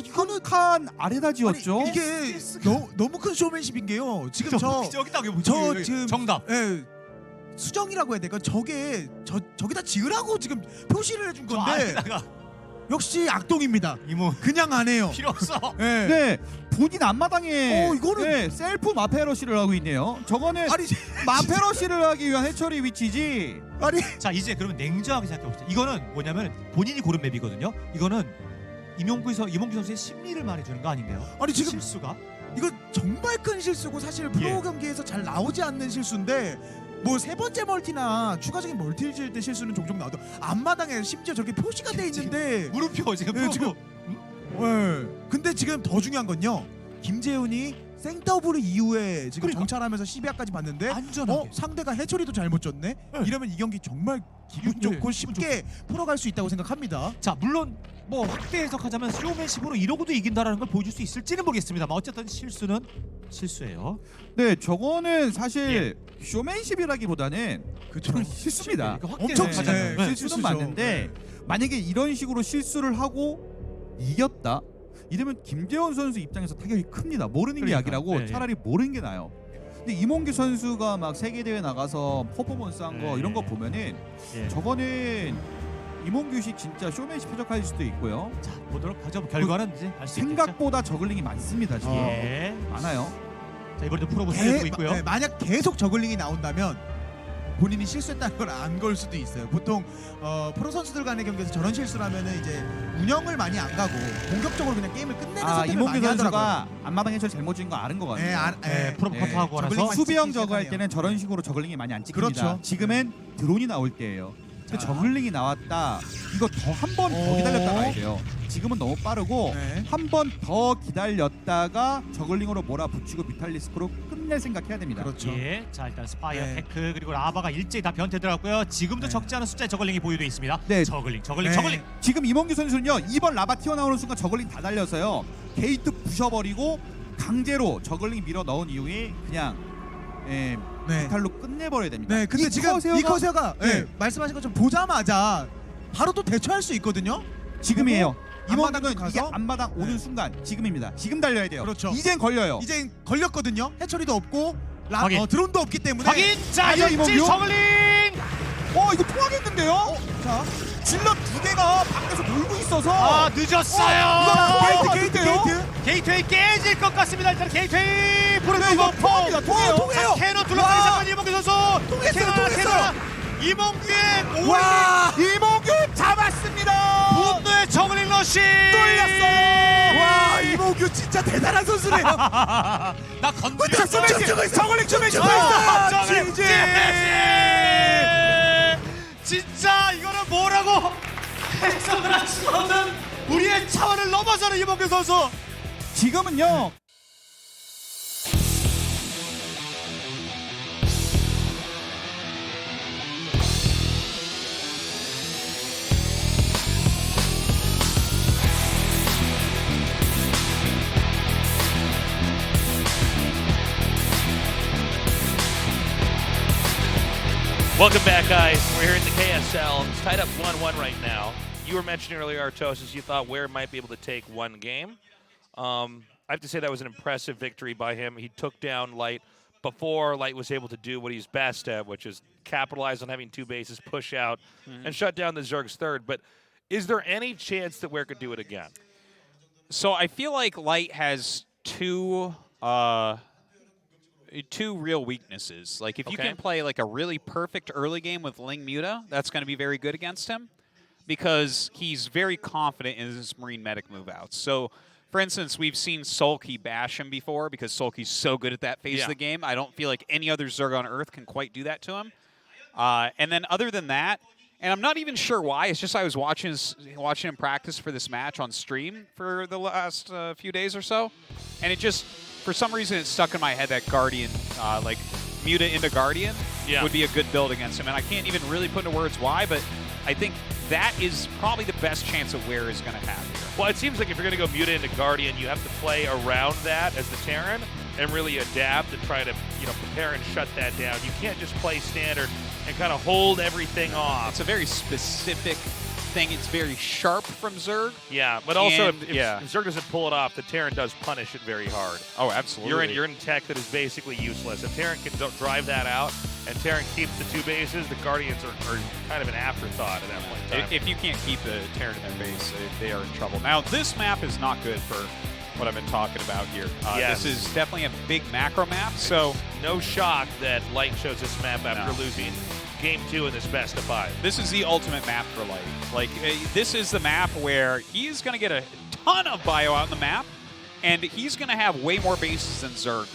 이거는 칸 아래다 지었죠. 아니, 이게 너무 큰 쇼맨십인 게요. 지금 저 지금 정답. 수정이라고 해야 될까? 저기다 지으라고 지금 표시를 해준 건데. 역시 악동입니다. 그냥 안 해요. 필요 없어. 네, 본인 앞마당에 이거는 셀프 마페러시를 하고 있네요. 저거는 마페러시를 하기 위한 해처리 위치지. 자, 이제 그러면 냉정하게 생각해봅시다. 이거는 뭐냐면 본인이 고른 맵이거든요. 이거는 임용규 선수의 심리를 말해주는 거 아닌가요? 지금 실수가 이거 정말 큰 실수고, 사실 프로 경기에서 잘 나오지 않는 실수인데, 뭐 세 번째 멀티나 추가적인 멀티를 지을 때 실수는 종종 나오도 앞마당에 심지어 저렇게 표시가 돼 있는데 물음표 지금. 근데 지금 더 중요한 건요, 김재훈이 생더블 이후에 지금 정찰하면서 12화까지 봤는데 안전하게 상대가 해처리도 잘못 줬네? 이러면 이 경기 정말 기분 좋고 쉽게 풀어갈 수 있다고 생각합니다. 자, 물론 뭐 확대 해석하자면 쇼맨십으로 이러고도 이긴다라는 걸 보여줄 수 있을지는 모르겠습니다만 어쨌든 실수는 실수예요. 네, 저거는 사실 쇼맨십이라기보다는 실수입니다. 엄청 실수는 실수죠. 맞는데 만약에 이런 식으로 실수를 하고 이겼다 이러면 김재원 선수 입장에서 타격이 큽니다. 모르는 게 약이라고 차라리 모르는 게 나아요. 근데 이몽규 선수가 막 세계대회 나가서 퍼포먼스 한 거 이런 거 보면은 저거는 이몽규식 진짜 쇼맨십 표적할 수도 있고요. 자, 보도록 하죠. 결과는 이제 알 수 있겠죠. 생각보다 저글링이 많습니다. 지금 많아요. 자, 이번에도 프로브 해주고 있고요. 만약 계속 저글링이 나온다면 본인이 실수했다는 걸 안 걸 수도 있어요. 보통 프로 선수들 간의 경기에서 저런 실수를 하면은 이제 운영을 많이 안 가고 공격적으로 그냥 게임을 끝내는 선택을 이몽규 많이 하더라고요. 선수가 앞마당에 저 잘못 지은 거 아는 거 같아요. 프로브 커트하고 나서 저글링 수비형 저거 할 때는 저런 식으로 저글링이 많이 안 찍힙니다. 그렇죠. 지금은 드론이 나올 때예요. 근데 저글링이 나왔다. 이거 한 번 더 기다렸다 가야 돼요. 지금은 너무 빠르고 한 번 더 기다렸다가 저글링으로 몰아붙이고 뮤탈리스크로 끝낼 생각해야 됩니다. 그렇죠. 자, 일단 스파이어 테크 그리고 라바가 일제히 다 변태 들어갔고요. 지금도 적지 않은 숫자의 저글링이 보유돼 있습니다. 저글링. 지금 이몽규 선수는요, 2번 라바 튀어나오는 순간 저글링 다 달려서요, 게이트 부셔버리고 강제로 저글링 밀어 넣은 이후에 그냥 뮤탈로 끝내버려야 됩니다. 근데 지금 이 커세어가 말씀하신 것처럼 보자마자 바로 또 대처할 수 있거든요. 지금이에요. 이몽규는 가서? 이게 앞마당 오는 순간 지금입니다. 지금 달려야 돼요. 그렇죠. 이젠 걸려요. 이제 걸렸거든요. 해처리도 없고 확인. 드론도 없기 때문에 확인. 자, 일제 이몽규? 저글링. 이거 통하겠는데요? 자, 질럿 두 개가 밖에서 놀고 있어서 늦었어요. 게이트. 게이트웨이 깨질 것 같습니다. 일단 게이트웨이 이거 통합니다. 통해요. 캐논 둘러싸기 시작한 이몽규 선수. 통했어요. 이몽규의 와, 이몽규 잡았습니다. 분노의 저글링 러시 뚫렸어요. 와, 이몽규 진짜 대단한 선수네요. 나 건드렸어. 저글링 좀 해주고 진짜 이거는 뭐라고 해석을 할 수 없는 우리의 차원을 넘어서는 이몽규 선수. 지금은요, Welcome back, guys. We're here in the KSL. It's tied up 1-1 right now. You were mentioning earlier, Artosis, you thought Ware might be able to take one game. I have to say that was an impressive victory by him. He took down Light before Light was able to do what he's best at, which is capitalize on having two bases, push out, and shut down the Zerg's third. But is there any chance that Ware could do it again? So I feel like Light has two real weaknesses. Like if you can play like a really perfect early game with Ling Muta, that's going to be very good against him because he's very confident in his Marine Medic move outs. So for instance, we've seen Sulky bash him before because Sulky's so good at that phase of the game. I don't feel like any other Zerg on Earth can quite do that to him. And then other than that, and I'm not even sure why, it's just I was watching him practice for this match on stream for the last few days or so, and it just, for some reason, it stuck in my head that Guardian, like Muta into Guardian, would be a good build against him. And I can't even really put into words why, but I think that is probably the best chance that Ware is going to have here. Well, it seems like if you're going to go Muta into Guardian, you have to play around that as the Terran and really adapt and try to, prepare and shut that down. You can't just play standard and kind of hold everything off. It's a very specific thing. It's very sharp from Zerg. Yeah, but also if Zerg doesn't pull it off, the Terran does punish it very hard. Oh, absolutely. You're in tech that is basically useless. If Terran can drive that out and Terran keeps the two bases, the Guardians are kind of an afterthought at that point in time. If you can't keep the Terran in their base, they are in trouble. Now, this map is not good for what I've been talking about here. This is definitely a big macro map, so no shock that Light chose this map after losing Game 2 in this best of 5. This is the ultimate map for Light. Like, this is the map where he's going to get a ton of bio out in the map, and he's going to have way more bases than Zerg.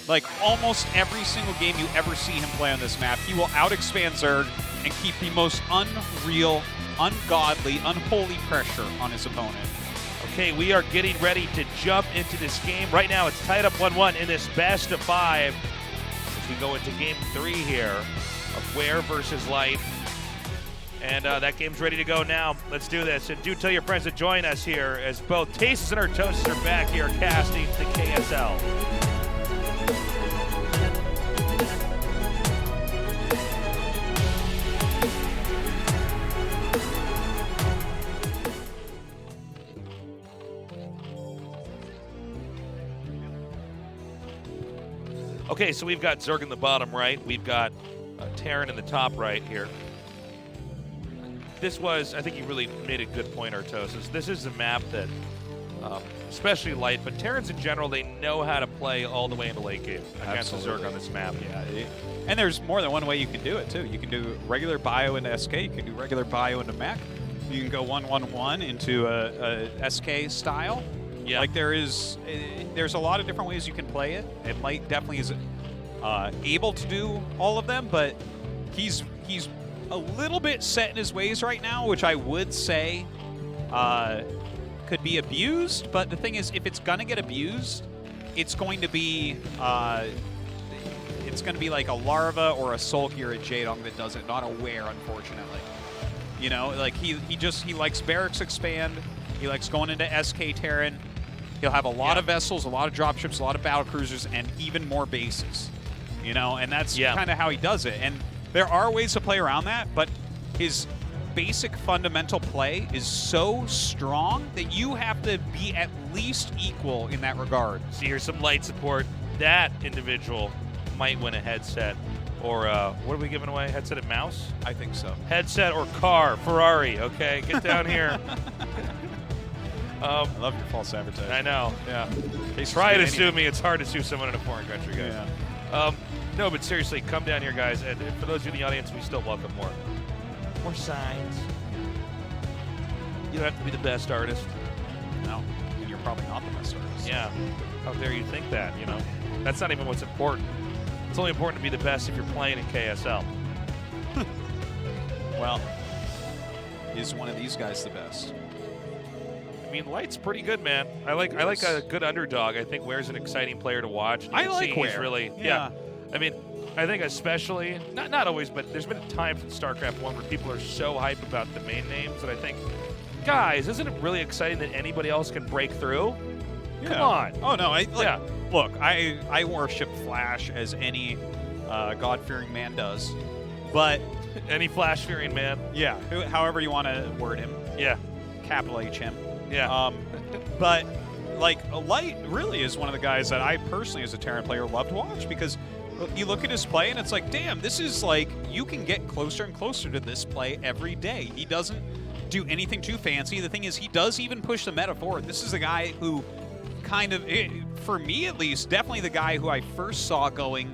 Like, almost every single game you ever see him play on this map, he will out-expand Zerg and keep the most unreal, ungodly, unholy pressure on his opponent. Okay, we are getting ready to jump into this game. Right now, it's tied up 1-1 in this best of 5 as we go into Game 3 here of Ware versus Light. And that game's ready to go now. Let's do this. And do tell your friends to join us here as both Tastes and Artosis are back here casting the KSL. Okay, so we've got Zerg in the bottom right. We've got Terran in the top right here. This was, I think you really made a good point, Artosis. This is a map that, especially Light, but Terrans in general, they know how to play all the way into late game against the Zerg on this map. Yeah, and there's more than one way you can do it, too. You can do regular bio into SK. You can do regular bio into mech. You can go 1-1-1 into a SK style. Yeah. Like there's a lot of different ways you can play it, and Light definitely is able to do all of them, but he's a little bit set in his ways right now, which I would say could be abused. But the thing is, if it's gonna get abused, it's going to be like a Larva or a Sulky or a Jaedong that does it, not a Ware, unfortunately. You know, like he likes Barracks expand. He likes going into SK Terran. He'll have a lot of vessels, a lot of dropships, a lot of battle cruisers, and even more bases. You know, and that's kind of how he does it. And there are ways to play around that, but his basic fundamental play is so strong that you have to be at least equal in that regard. So here's some Light support. That individual might win a headset. Or what are we giving away? Headset and mouse? I think so. Headset or car, Ferrari. Okay, get down here. I love your false advertising. I know. Yeah. Try to sue me. It's hard to sue someone in a foreign country, guys. Yeah. No, but seriously, come down here, guys. And for those of you in the audience, we still welcome more signs. You don't have to be the best artist. No, and you're probably not the best artist. Yeah. How dare you think that? You know, that's not even what's important. It's only important to be the best if you're playing in KSL. Well, is one of these guys the best? I mean, Light's pretty good, man. I like a good underdog. I think Ware's an exciting player to watch. I like Ware. He's really, I mean, I think especially, not always, but there's been times in StarCraft 1 where people are so hype about the main names that I think, guys, isn't it really exciting that anybody else can break through? Yeah. Come on. Oh, no. Look, I worship Flash as any God-fearing man does. But Any flash fearing man. yeah, however you want to word him, Yeah. capital H him. Yeah. But like Light really is one of the guys that I personally, as a Terran player, love to watch because you look at his play and it's like, damn, this is like you can get closer and closer to this play every day. He doesn't do anything too fancy. The thing is, he does even push the meta forward. This is a guy who kind of, for me at least, definitely the guy who I first saw going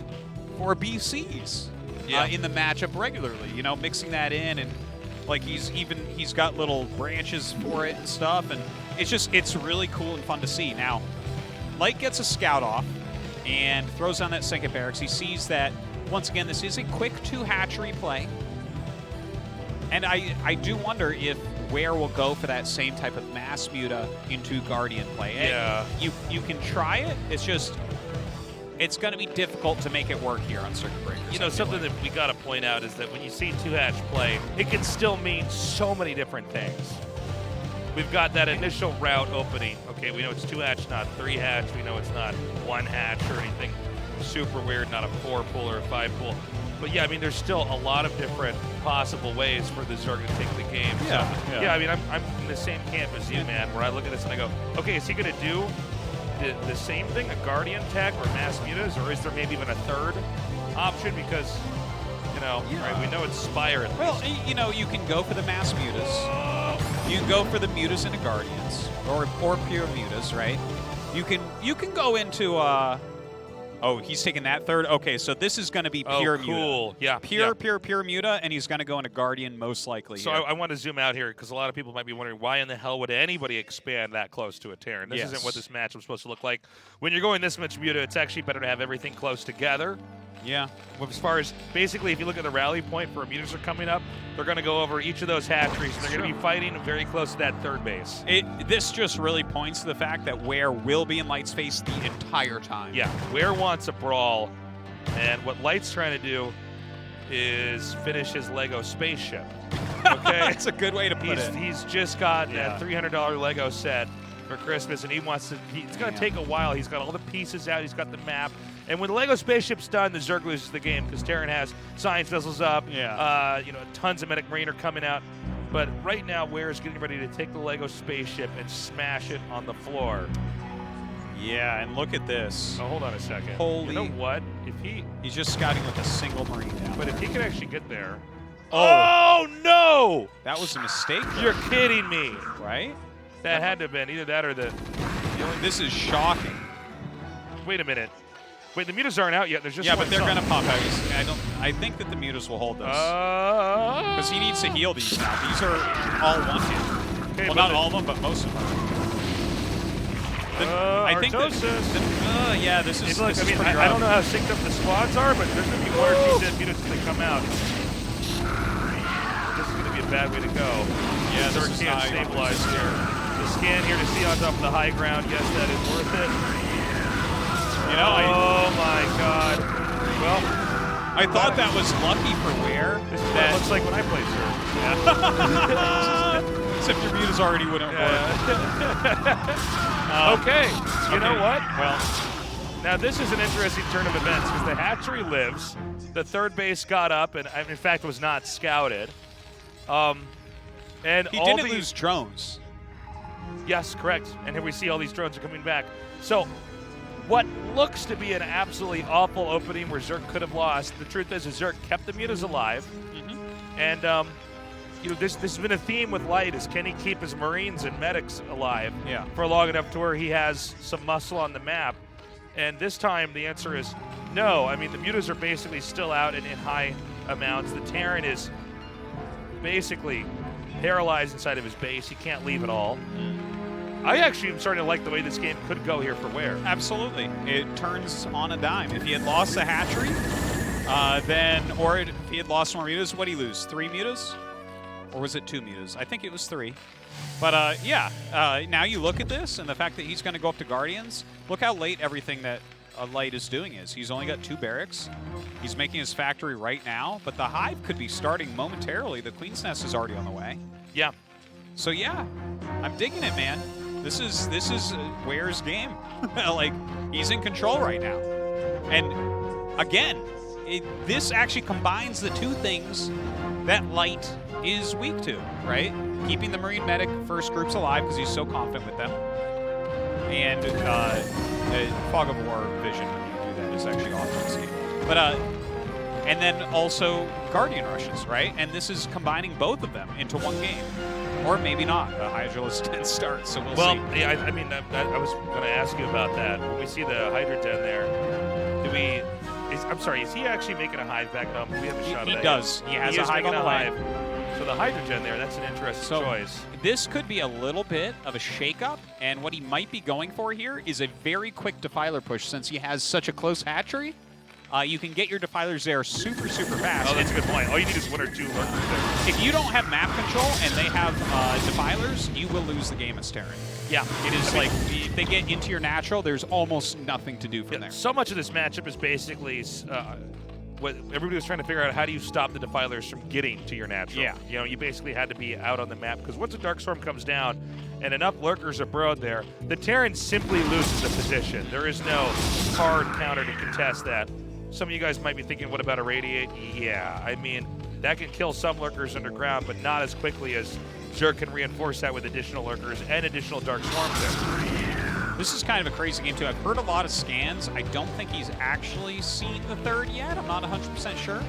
for BCs in the matchup regularly. You know, mixing that in, and like he's got little branches for it and stuff, and it's really cool and fun to see. Now, Light gets a scout off and throws down that second barracks. He sees that once again this is a quick 2 hatchery play, and I do wonder if Ware will go for that same type of mass muta into Guardian play. Yeah. You can try it. It's just it's going to be difficult to make it work here on Circuit Breakers. You know, something that we got to point out is that when you see 2-hatch play, it can still mean so many different things. We've got that initial route opening. Okay, we know it's 2-hatch, not 3-hatch. We know it's not 1-hatch or anything super weird, not a 4-pool or a 5-pool. But yeah, I mean, there's still a lot of different possible ways for the Zerg to take the game. Yeah, So, yeah. I mean, I'm in the same camp as you, man, where I look at this and I go, okay, is he going to do the same thing, a Guardian tech or mass mutas, or is there maybe even a third option? Because, you know, right, we know it's Spire at Well, least. you know, you can go for the mass mutas. You can go for the mutas into Guardians, or pure mutas, right? You can go into oh, he's taking that third. Okay, so this is going to be pure muta. Cool. Yeah. Pure muta, and he's going to go into Guardian most likely. So here. I want to zoom out here because a lot of people might be wondering why in the hell would anybody expand that close to a Terran? This Yes. isn't what this matchup is supposed to look like. When you're going this much muta, it's actually better to have everything close together. Yeah. As far as basically, if you look at the rally point for mutas are coming up, they're going to go over each of those hatcheries, and they're going to be fighting very close to that third base. This just really points to the fact that Ware will be in Light's face the entire time. Yeah, Ware wants a brawl, and what Light's trying to do is finish his Lego spaceship. Okay, That's a good way to put it. He's just got Yeah. that $300 Lego set for Christmas, and he wants to. It's going to take a while. He's got all the pieces out. He's got the map. And when the Lego spaceship's done, the Zerg loses the game because Terran has science vessels up. Yeah. You know, tons of medic marine are coming out. But right now, Ware's getting ready to take the Lego spaceship and smash it on the floor. Yeah, and look at this. Oh, hold on a second. Holy- You know what? He's just scouting with a single Marine down. But if he could actually get there. Oh. Oh no! That was a mistake, though, You're kidding me. right? That had to have been either that or the. This is shocking. Wait a minute. Wait, the mutas aren't out yet. There's just Yeah, one but they're song. going to pop out. I think that the mutas will hold this. Because he needs to heal these now. These are all wanted. Okay, Well, but not all of them, but most of them. I think that, Artosis. yeah, this is, Look, this I is mean, pretty I don't rough. know how synced up the squads are, but there's going to be one or two dead mutas when they come out. This is going to be a bad way to go. Yeah, Zerg this is can't not- stabilize here. The scan here to see on top of the high ground. Yes, that is worth it. You know, Oh my God. Well, I thought that was lucky for Ware. this is what it looks like when I play Zerg. Except your mutas already wouldn't work. Okay. You know okay. what? Well, Now this is an interesting turn of events because the hatchery lives. The third base got up and in fact was not scouted. And he all didn't these, lose drones. Yes, correct. And here we see all these drones are coming back. So what looks to be an absolutely awful opening where Zerg could have lost, the truth is Zerg kept the mutas alive. And you know, this has been a theme with Light is can he keep his Marines and medics alive for long enough to where he has some muscle on the map. And this time the answer is no. I mean, the mutas are basically still out and in high amounts. The Terran is basically paralyzed inside of his base. He can't leave at all. I actually am starting to like the way this game could go here for Ware. Absolutely. It turns on a dime. If he had lost the hatchery, or if he had lost more mutas, what'd he lose? 3 mutas? Or was it 2 mutas? I think it was 3. But now you look at this and the fact that he's going to go up to Guardians. Look how late everything that Light is doing is. He's only got 2 barracks. He's making his factory right now, but the hive could be starting momentarily. The Queen's Nest is already on the way. Yeah. So yeah, I'm digging it, man. This is Ware's game. Like, he's in control right now. And again, this actually combines the two things that Light is weak to, right? Keeping the Marine Medic first groups alive because he's so confident with them. And Fog of War vision when you do that is actually awesome to see. But and then also Guardian Rushes, right? And this is combining both of them into one game. Or maybe not. The Hydralisk 10 starts, so we'll see. Yeah, I mean, I was going to ask you about that. When we see the Hydra Den there, I'm sorry, is he actually making a hive back home? We haven't shot He that does. yet. He has a hive on the way. So the Hydrogen there, that's an interesting choice. This could be a little bit of a shakeup, and what he might be going for here is a very quick Defiler push since he has such a close hatchery. You can get your Defilers there super, super fast. Oh, that's a good point. All you need is 1 or 2 lurkers there. If you don't have map control and they have Defilers, you will lose the game as Terran. Yeah. It is if they get into your natural, there's almost nothing to do from there. So much of this matchup is basically what everybody was trying to figure out: how do you stop the Defilers from getting to your natural? Yeah. You know, you basically had to be out on the map because once a Dark Storm comes down and enough lurkers are burrowed there, the Terran simply loses the position. There is no hard counter to contest that. Some of you guys might be thinking, what about a Radiate? Yeah, I mean, that can kill some lurkers underground, but not as quickly as Zerg can reinforce that with additional lurkers and additional Dark Swarms there. This is kind of a crazy game, too. I've heard a lot of scans. I don't think he's actually seen the third yet. I'm not 100% sure.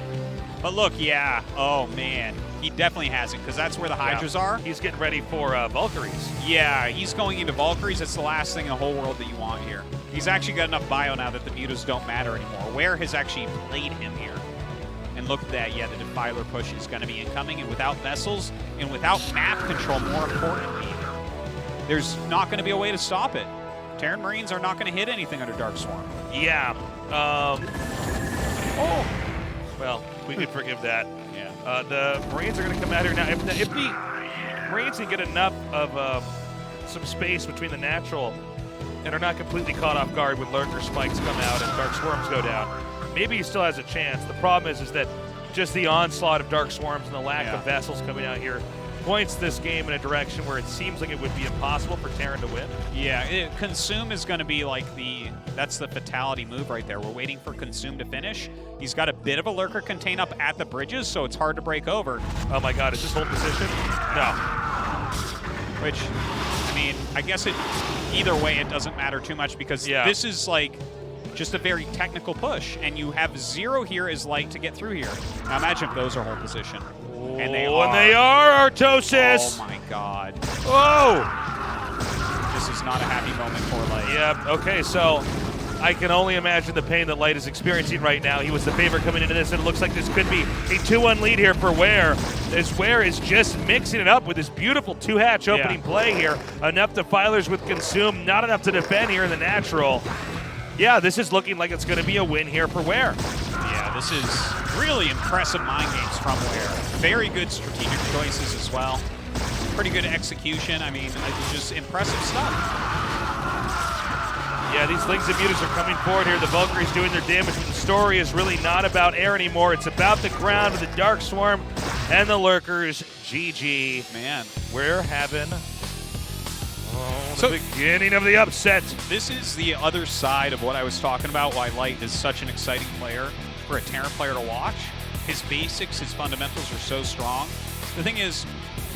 But look, yeah. Oh, man. He definitely hasn't, because that's where the Hydras are. He's getting ready for Valkyries. Yeah, he's going into Valkyries. That's the last thing in the whole world that you want here. He's actually got enough bio now that the mutas don't matter anymore. Ware has actually played him here. And look at that. Yeah, the Defiler push is going to be incoming. And without vessels and without map control, more importantly, there's not going to be a way to stop it. Terran Marines are not going to hit anything under Dark Swarm. Yeah. Well, we could forgive that. Yeah. The Marines are going to come out here now. If the Marines can get enough of some space between the natural and are not completely caught off guard when lurker spikes come out and Dark Swarms go down, maybe he still has a chance. The problem is that just the onslaught of Dark Swarms and the lack of vessels coming out here points this game in a direction where it seems like it would be impossible for Terran to win. Yeah, Consume is going to be like that's the fatality move right there. We're waiting for Consume to finish. He's got a bit of a lurker contain up at the bridges, so it's hard to break over. Oh my god, is this hold position? No. Which, I mean, I guess either way it doesn't matter too much because this is like just a very technical push, and you have 0 here as Light to get through here. Now imagine if those are hold position. And they are, Artosis! Oh my god. Whoa! This is not a happy moment for Light. Yep, okay, so I can only imagine the pain that Light is experiencing right now. He was the favorite coming into this, and it looks like this could be a 2-1 lead here for Ware. As Ware is just mixing it up with this beautiful 2-hatch opening play here. Enough Defilers with Consume, not enough to defend here in the natural. Yeah, this is looking like it's going to be a win here for Ware. Yeah, this is really impressive mind games from Ware. Very good strategic choices as well. Pretty good execution. I mean, it's just impressive stuff. Yeah, these Lings and Mutas are coming forward here. The Valkyries doing their damage, but the story is really not about air anymore. It's about the ground with the Dark Swarm and the Lurkers. GG. Man. We're having the beginning of the upset. This is the other side of what I was talking about, why Light is such an exciting player for a Terran player to watch. His basics, his fundamentals are so strong. The thing is,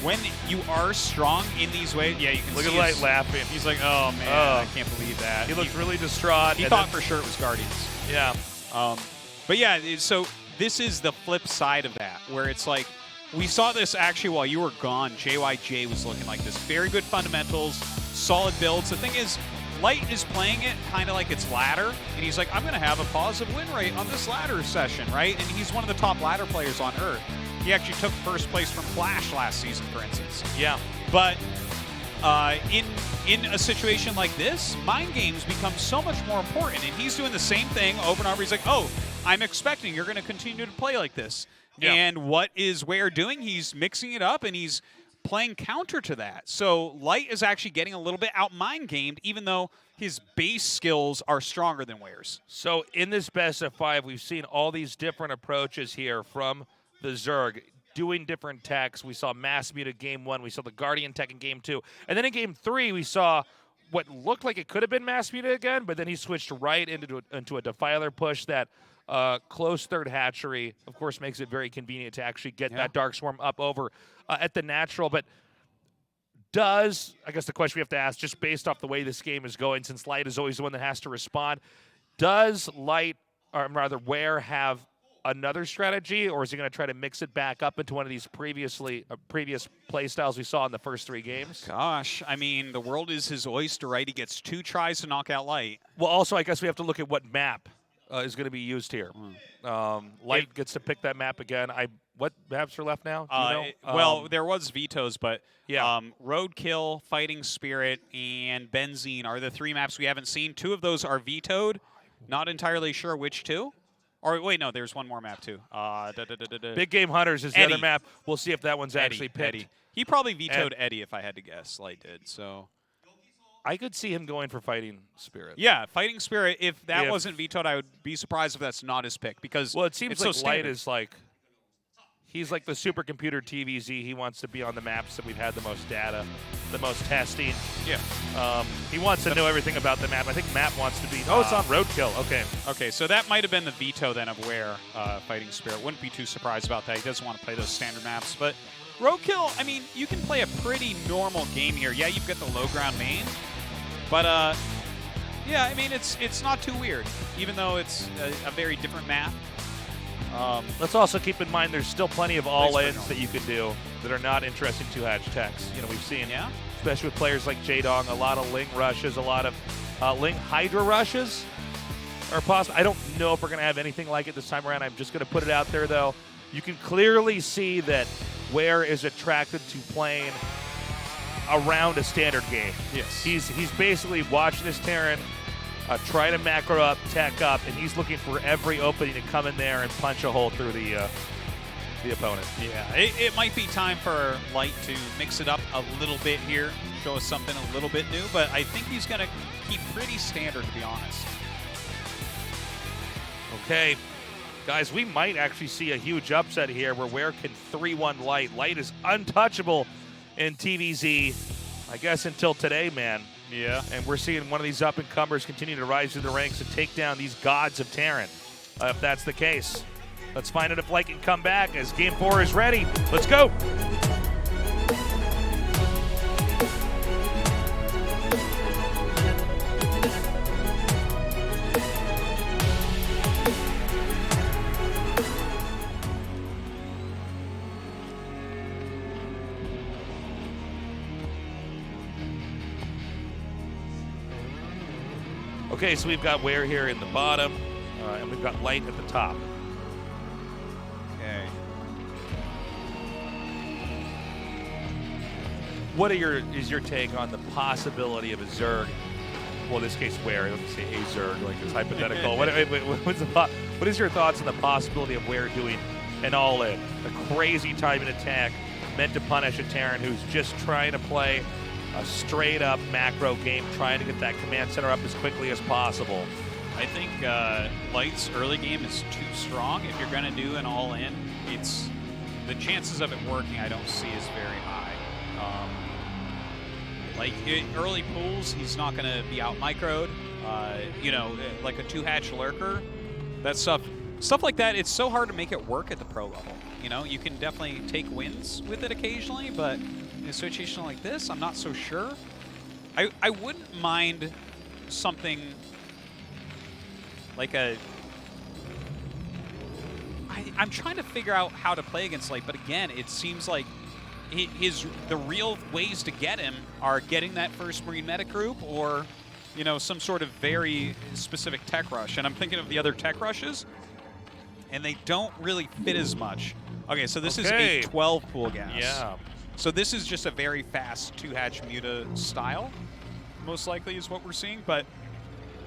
when you are strong in these ways, yeah, you can Look see at Light laughing. He's like, oh man, I can't believe that. He looked really distraught. He thought for sure it was Guardians. Yeah. But yeah, so this is the flip side of that, where it's like, we saw this actually while you were gone. JYJ was looking like this. Very good fundamentals, solid builds. The thing is, Light is playing it kind of like it's ladder, and he's like, I'm going to have a positive win rate on this ladder session, right? And he's one of the top ladder players on Earth. He actually took first place from Flash last season, for instance. Yeah. But in a situation like this, mind games become so much more important, and he's doing the same thing over and over. He's like, oh, I'm expecting you're going to continue to play like this. Yeah. And what is Ware doing? He's mixing it up, and he's playing counter to that. So Light is actually getting a little bit out mind gamed, even though his base skills are stronger than Ware's. So in this best of 5, we've seen all these different approaches here from the Zerg, doing different techs. We saw Mass Muta game 1. We saw the Guardian tech in game 2. And then in game 3, we saw what looked like it could have been Mass Muta again, but then he switched right into a Defiler push that close third hatchery, of course, makes it very convenient to actually get Yeah. that Dark Swarm up over at the natural. But does, I guess the question we have to ask, just based off the way this game is going, since Light is always the one that has to respond, does Light, or rather Ware, have another strategy, or is he going to try to mix it back up into one of these previous play styles we saw in the first 3 games? Gosh, I mean, the world is his oyster, right? He gets 2 tries to knock out Light. Well, also, I guess we have to look at what map is going to be used here. Light gets to pick that map again. What maps are left now? Do you know? Well, there was vetoes, but yeah. Roadkill, Fighting Spirit, and Benzene are the 3 maps we haven't seen. 2 of those are vetoed. Not entirely sure which 2. Or wait, no, there's one more map too. Big Game Hunters is the Eddie. other map. We'll see if that one's actually picked. Eddie. He probably vetoed Eddie if I had to guess. Light did, so. I could see him going for Fighting Spirit. Yeah, Fighting Spirit. If that wasn't vetoed, I would be surprised if that's not his pick because well, it seems it's like so Light standard. is like he's like the supercomputer TVZ. He wants to be on the maps that we've had the most data, the most testing. Yeah. He wants to know everything about the map. I think map wants to be. Oh, it's on Roadkill. Okay. Okay, so that might have been the veto then of Ware, Fighting Spirit. Wouldn't be too surprised about that. He doesn't want to play those standard maps. But Roadkill, I mean, you can play a pretty normal game here. Yeah, you've got the low ground main. But, yeah, I mean, it's not too weird, even though it's a very different map. Let's also keep in mind there's still plenty of all-ins normal. that you can do that are not interesting two-hatch techs. You know, we've seen, Yeah. especially with players like J-Dong, a lot of Ling rushes, a lot of Ling Hydra rushes are possible. I don't know if we're going to have anything like it this time around. I'm just going to put it out there, though. You can clearly see that Ware is attracted to playing around a standard game. Yes. He's basically watching this Terran try to macro up, tech up, and he's looking for every opening to come in there and punch a hole through the opponent. Yeah, it might be time for Light to mix it up a little bit here, show us something a little bit new, but I think he's going to keep pretty standard, to be honest. Okay, guys, we might actually see a huge upset here where Ware can 3-1 Light. Light is untouchable in TVZ, I guess, until today, man. Yeah. And we're seeing one of these up-and-comers continue to rise through the ranks and take down these gods of Terran, if that's the case. Let's find out if Light can come back as Game 4 is ready. Let's go. Okay, so we've got Ware here in the bottom, and we've got Light at the top. Okay. What is your take on the possibility of a Zerg? Well, in this case, Ware. Let me say a Zerg, like it's hypothetical. What is your thoughts on the possibility of Ware doing an all-in, a crazy timing attack meant to punish a Terran who's just trying to play a straight-up macro game, trying to get that command center up as quickly as possible? I think Light's early game is too strong. If you're going to do an all-in, it's the chances of it working I don't see is very high. Early pools, he's not going to be out microed. You know, like a two-hatch lurker, that stuff like that, it's so hard to make it work at the pro level. You know, you can definitely take wins with it occasionally, but in a situation like this, I'm not so sure. I wouldn't mind something like I'm trying to figure out how to play against Light, but again, it seems like the real ways to get him are getting that first Marine meta group or, you know, some sort of very specific tech rush. And I'm thinking of the other tech rushes, and they don't really fit as much. Okay, so this is a 12 pool gas. Yeah. So this is just a very fast two-hatch Muta style, most likely is what we're seeing. But,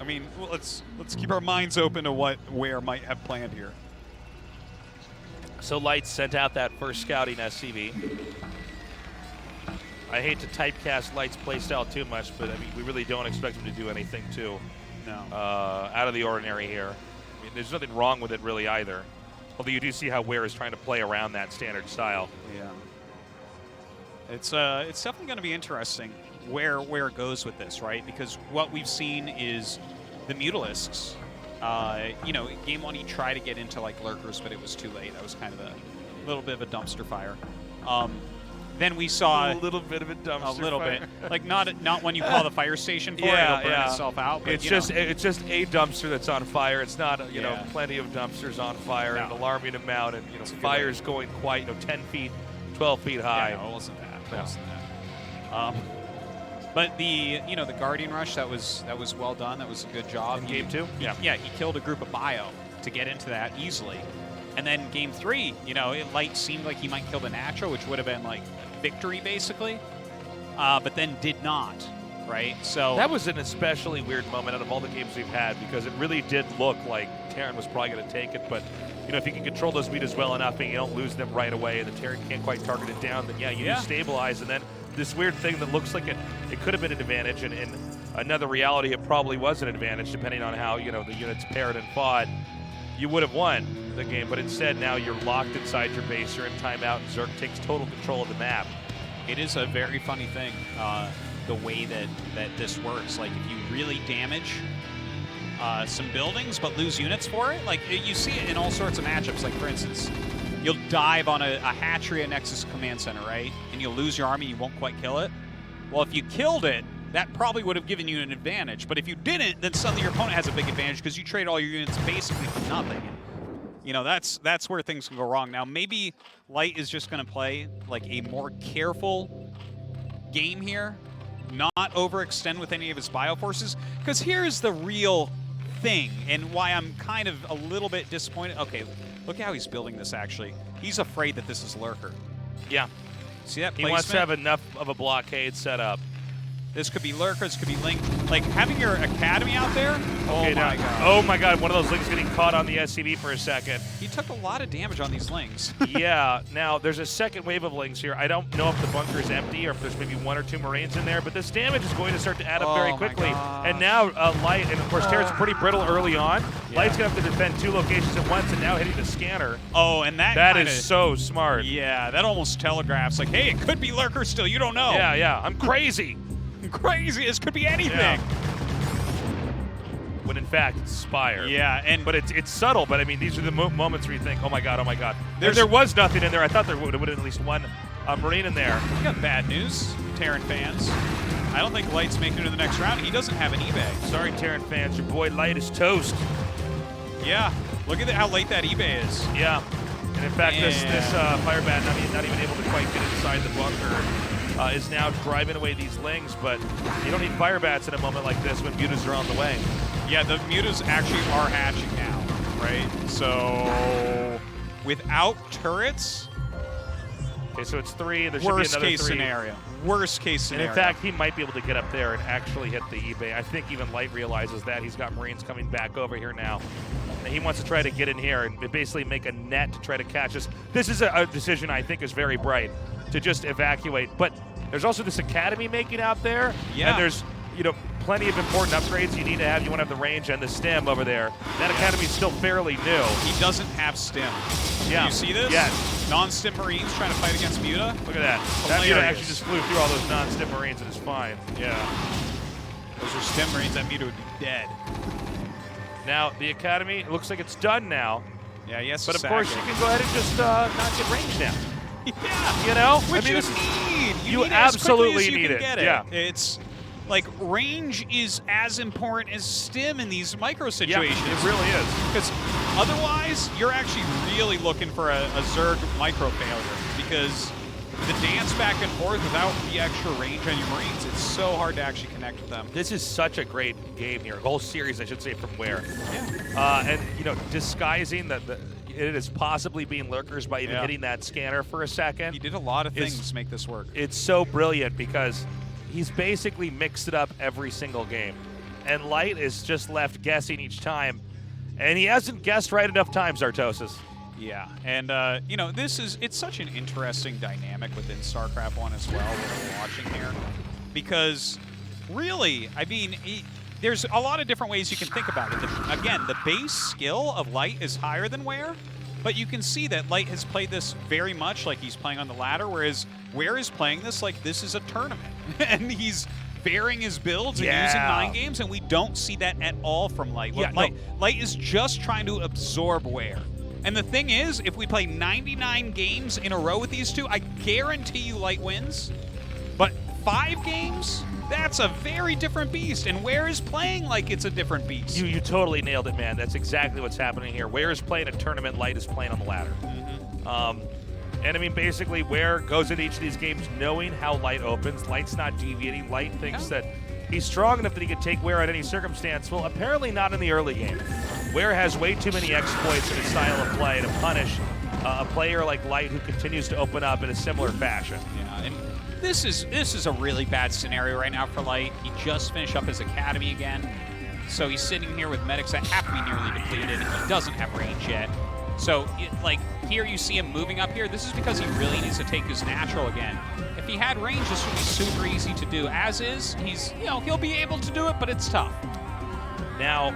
I mean, well, let's keep our minds open to what Ware might have planned here. So Light sent out that first scouting SCV. I hate to typecast Light's playstyle too much, but I mean, we really don't expect him to do anything too out of the ordinary here. I mean, there's nothing wrong with it really either. Although you do see how Ware is trying to play around that standard style. Yeah. It's definitely going to be interesting where it goes with this, right? Because what we've seen is the Mutalisks You know, game 1 he tried to get into like lurkers, but it was too late. That was kind of a little bit of a dumpster fire. Then we saw A little bit of a dumpster a little fire. bit, like not when you call the fire station for it, it'll burn itself out. But, It's you know. it's just a dumpster that's on fire. It's not you know Yeah. plenty of dumpsters on fire, an No. alarming amount, and It's a good fires going quite 10 feet, 12 feet high. Yeah, no, it wasn't that. It No. wasn't that. But the the Guardian Rush, that was well done. That was a good job. In game 2? Yeah, he killed a group of bio to get into that easily. And then game 3, Light seemed like he might kill the Natural, which would have been like victory basically, but then did not. Right, so That was an especially weird moment out of all the games we've had because it really did look like Terran was probably going to take it. But if you can control those meters well enough and you don't lose them right away, and the Terran can't quite target it down, then you do stabilize, and then this weird thing that looks like it could have been an advantage, and in another reality, it probably was an advantage depending on how the units paired and fought. You would have won the game, but instead now you're locked inside your base. You're in timeout, and Zerg takes total control of the map. it is a very funny thing, the way that this works. Like if you really damage some buildings but lose units for it, like you see it in all sorts of matchups. Like for instance, you'll dive on a hatchery at Nexus Command Center, right? And you'll lose your army, you won't quite kill it. Well, if you killed it, that probably would have given you an advantage. But if you didn't, then suddenly your opponent has a big advantage because you trade all your units basically for nothing. And, that's where things can go wrong. Now, maybe Light is just going to play like a more careful game here, not overextend with any of his bioforces. Because here's the real thing and why I'm kind of a little bit disappointed. Okay, look how he's building this, actually. He's afraid that this is Lurker. Yeah. See that He placement? wants to have enough of a blockade set up. This could be Lurker, this could be Link. Like, having your Academy out there, Okay, oh now- my god. Oh my god, one of those Lings getting caught on the SCV for a second. He took a lot of damage on these Lings. Yeah, now there's a second wave of Lings here. I don't know if the bunker is empty or if there's maybe 1 or 2 Marines in there, but this damage is going to start to add up very Oh my quickly. gosh. And now Light, and of course Terran's pretty brittle early on. Yeah. Light's going to have to defend 2 locations at once, and now hitting the scanner. Oh, and that That kinda, is so smart. Yeah, that almost telegraphs, like, hey, it could be Lurker still, you don't know. Yeah, I'm crazy. Crazy, this could be anything. Yeah. When in fact it's Spire. Yeah, and But it's subtle, but I mean, these are the moments where you think, oh my god. There's- There was nothing in there. I thought there would have been at least one Marine in there. we got bad news, Terran fans. I don't think Light's making it to the next round. He doesn't have an eBay. Sorry, Terran fans, your boy Light is toast. Yeah, look at how late that eBay is. Yeah, and in fact, this Yeah. Firebat not even able to quite get inside the bunker is now driving away these Lings. But you don't need Firebats in a moment like this when mutas are on the way. Yeah, the mutas actually are hatching now, right? So without turrets, Okay, so it's 3. There should be worst another case 3. scenario. Worst case And scenario. in fact, he might be able to get up there and actually hit the eBay. I think even Light realizes that. He's got Marines coming back over here now. And he wants to try to get in here and basically make a net to try to catch us. This is a decision I think is very bright, to just evacuate. But there's also this Academy making out there. Yeah. And there's plenty of important upgrades you need to have. You want to have the range and the stem over there. That Academy's still fairly new. he doesn't have stim. Yeah. You see this? Yes. Non-stim Marines trying to fight against Muta. Look at that. That Muta Hilarious. actually just flew through all those non-stim Marines and is fine. Yeah. Those are stim Marines. That Muta would be dead. Now, the Academy, it looks like it's done now. Yeah, yes. But of course, you can go ahead and just not get range now. Yeah. You know? Which I mean, you it's- need. you need it as quickly absolutely as you need can it. Get it. Yeah. It's like range is as important as stim in these micro Yeah, situations. it really is. Because otherwise, you're actually really looking for a Zerg micro failure. Because the dance back and forth without the extra range on your Marines, it's so hard to actually connect with them. This is such a great game here. Whole series, I should say, from where. Yeah. And, disguising it is possibly being lurkers by even Yeah. hitting that scanner for a second. He did a lot of It's- things to make this work. It's so brilliant because he's basically mixed it up every single game. And Light is just left guessing each time. And he hasn't guessed right enough times, Artosis. Yeah, and it's such an interesting dynamic within StarCraft 1 as well, what we're watching here, because really, I mean, there's a lot of different ways you can think about it. Again, the base skill of Light is higher than Ware, but you can see that Light has played this very much like he's playing on the ladder, whereas Ware is playing this like this is a tournament, and he's varying his builds and Yeah. using mind games, and we don't see that at all from Light. Yeah, Light is just trying to absorb Wear. And the thing is, if we play 99 games in a row with these two, I guarantee you Light wins. But 5 games, that's a very different beast, and Wear is playing like it's a different beast. You totally nailed it, man. That's exactly what's happening here. Ware is playing a tournament, Light is playing on the ladder. And I mean, basically, Ware goes into each of these games knowing how Light opens. Light's not deviating. Light thinks that he's strong enough that he can take Ware at any circumstance. Well, apparently not in the early game. Ware has way too many exploits in his style of play to punish a player like Light who continues to open up in a similar fashion. Yeah, and this is a really bad scenario right now for Light. He just finished up his academy again, so he's sitting here with medics that have to be nearly depleted. He doesn't have range yet. So, here you see him moving up here. This is because he really needs to take his natural again. If he had range, this would be super easy to do. As is, he'll be able to do it, but it's tough. Now,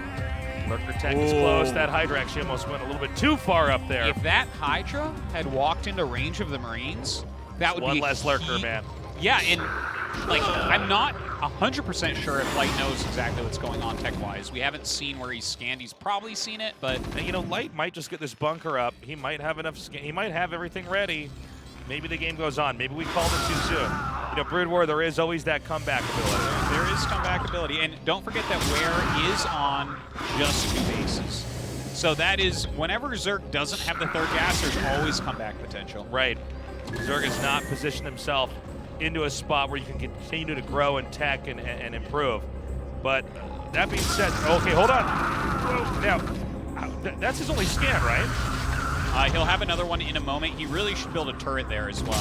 Lurker Tech is close. That Hydra actually almost went a little bit too far up there. If that Hydra had walked into range of the Marines, that would One be less Lurker, man. Yeah, and I'm not 100% sure if Light knows exactly what's going on tech-wise. We haven't seen where he's scanned. He's probably seen it, but And, Light might just get this bunker up. He might have enough. He might have everything ready. Maybe the game goes on. Maybe we called it too soon. Brood War, there is always that comeback ability. there is comeback ability. And don't forget that Ware is on just 2 bases. So that is, whenever Zerg doesn't have the 3rd gas, there's always comeback potential. Right. Zerg has not positioned himself into a spot where you can continue to grow in tech and improve. But that being said, okay, hold on. Whoa, now, that's his only scan, right? He'll have another one in a moment. He really should build a turret there as well.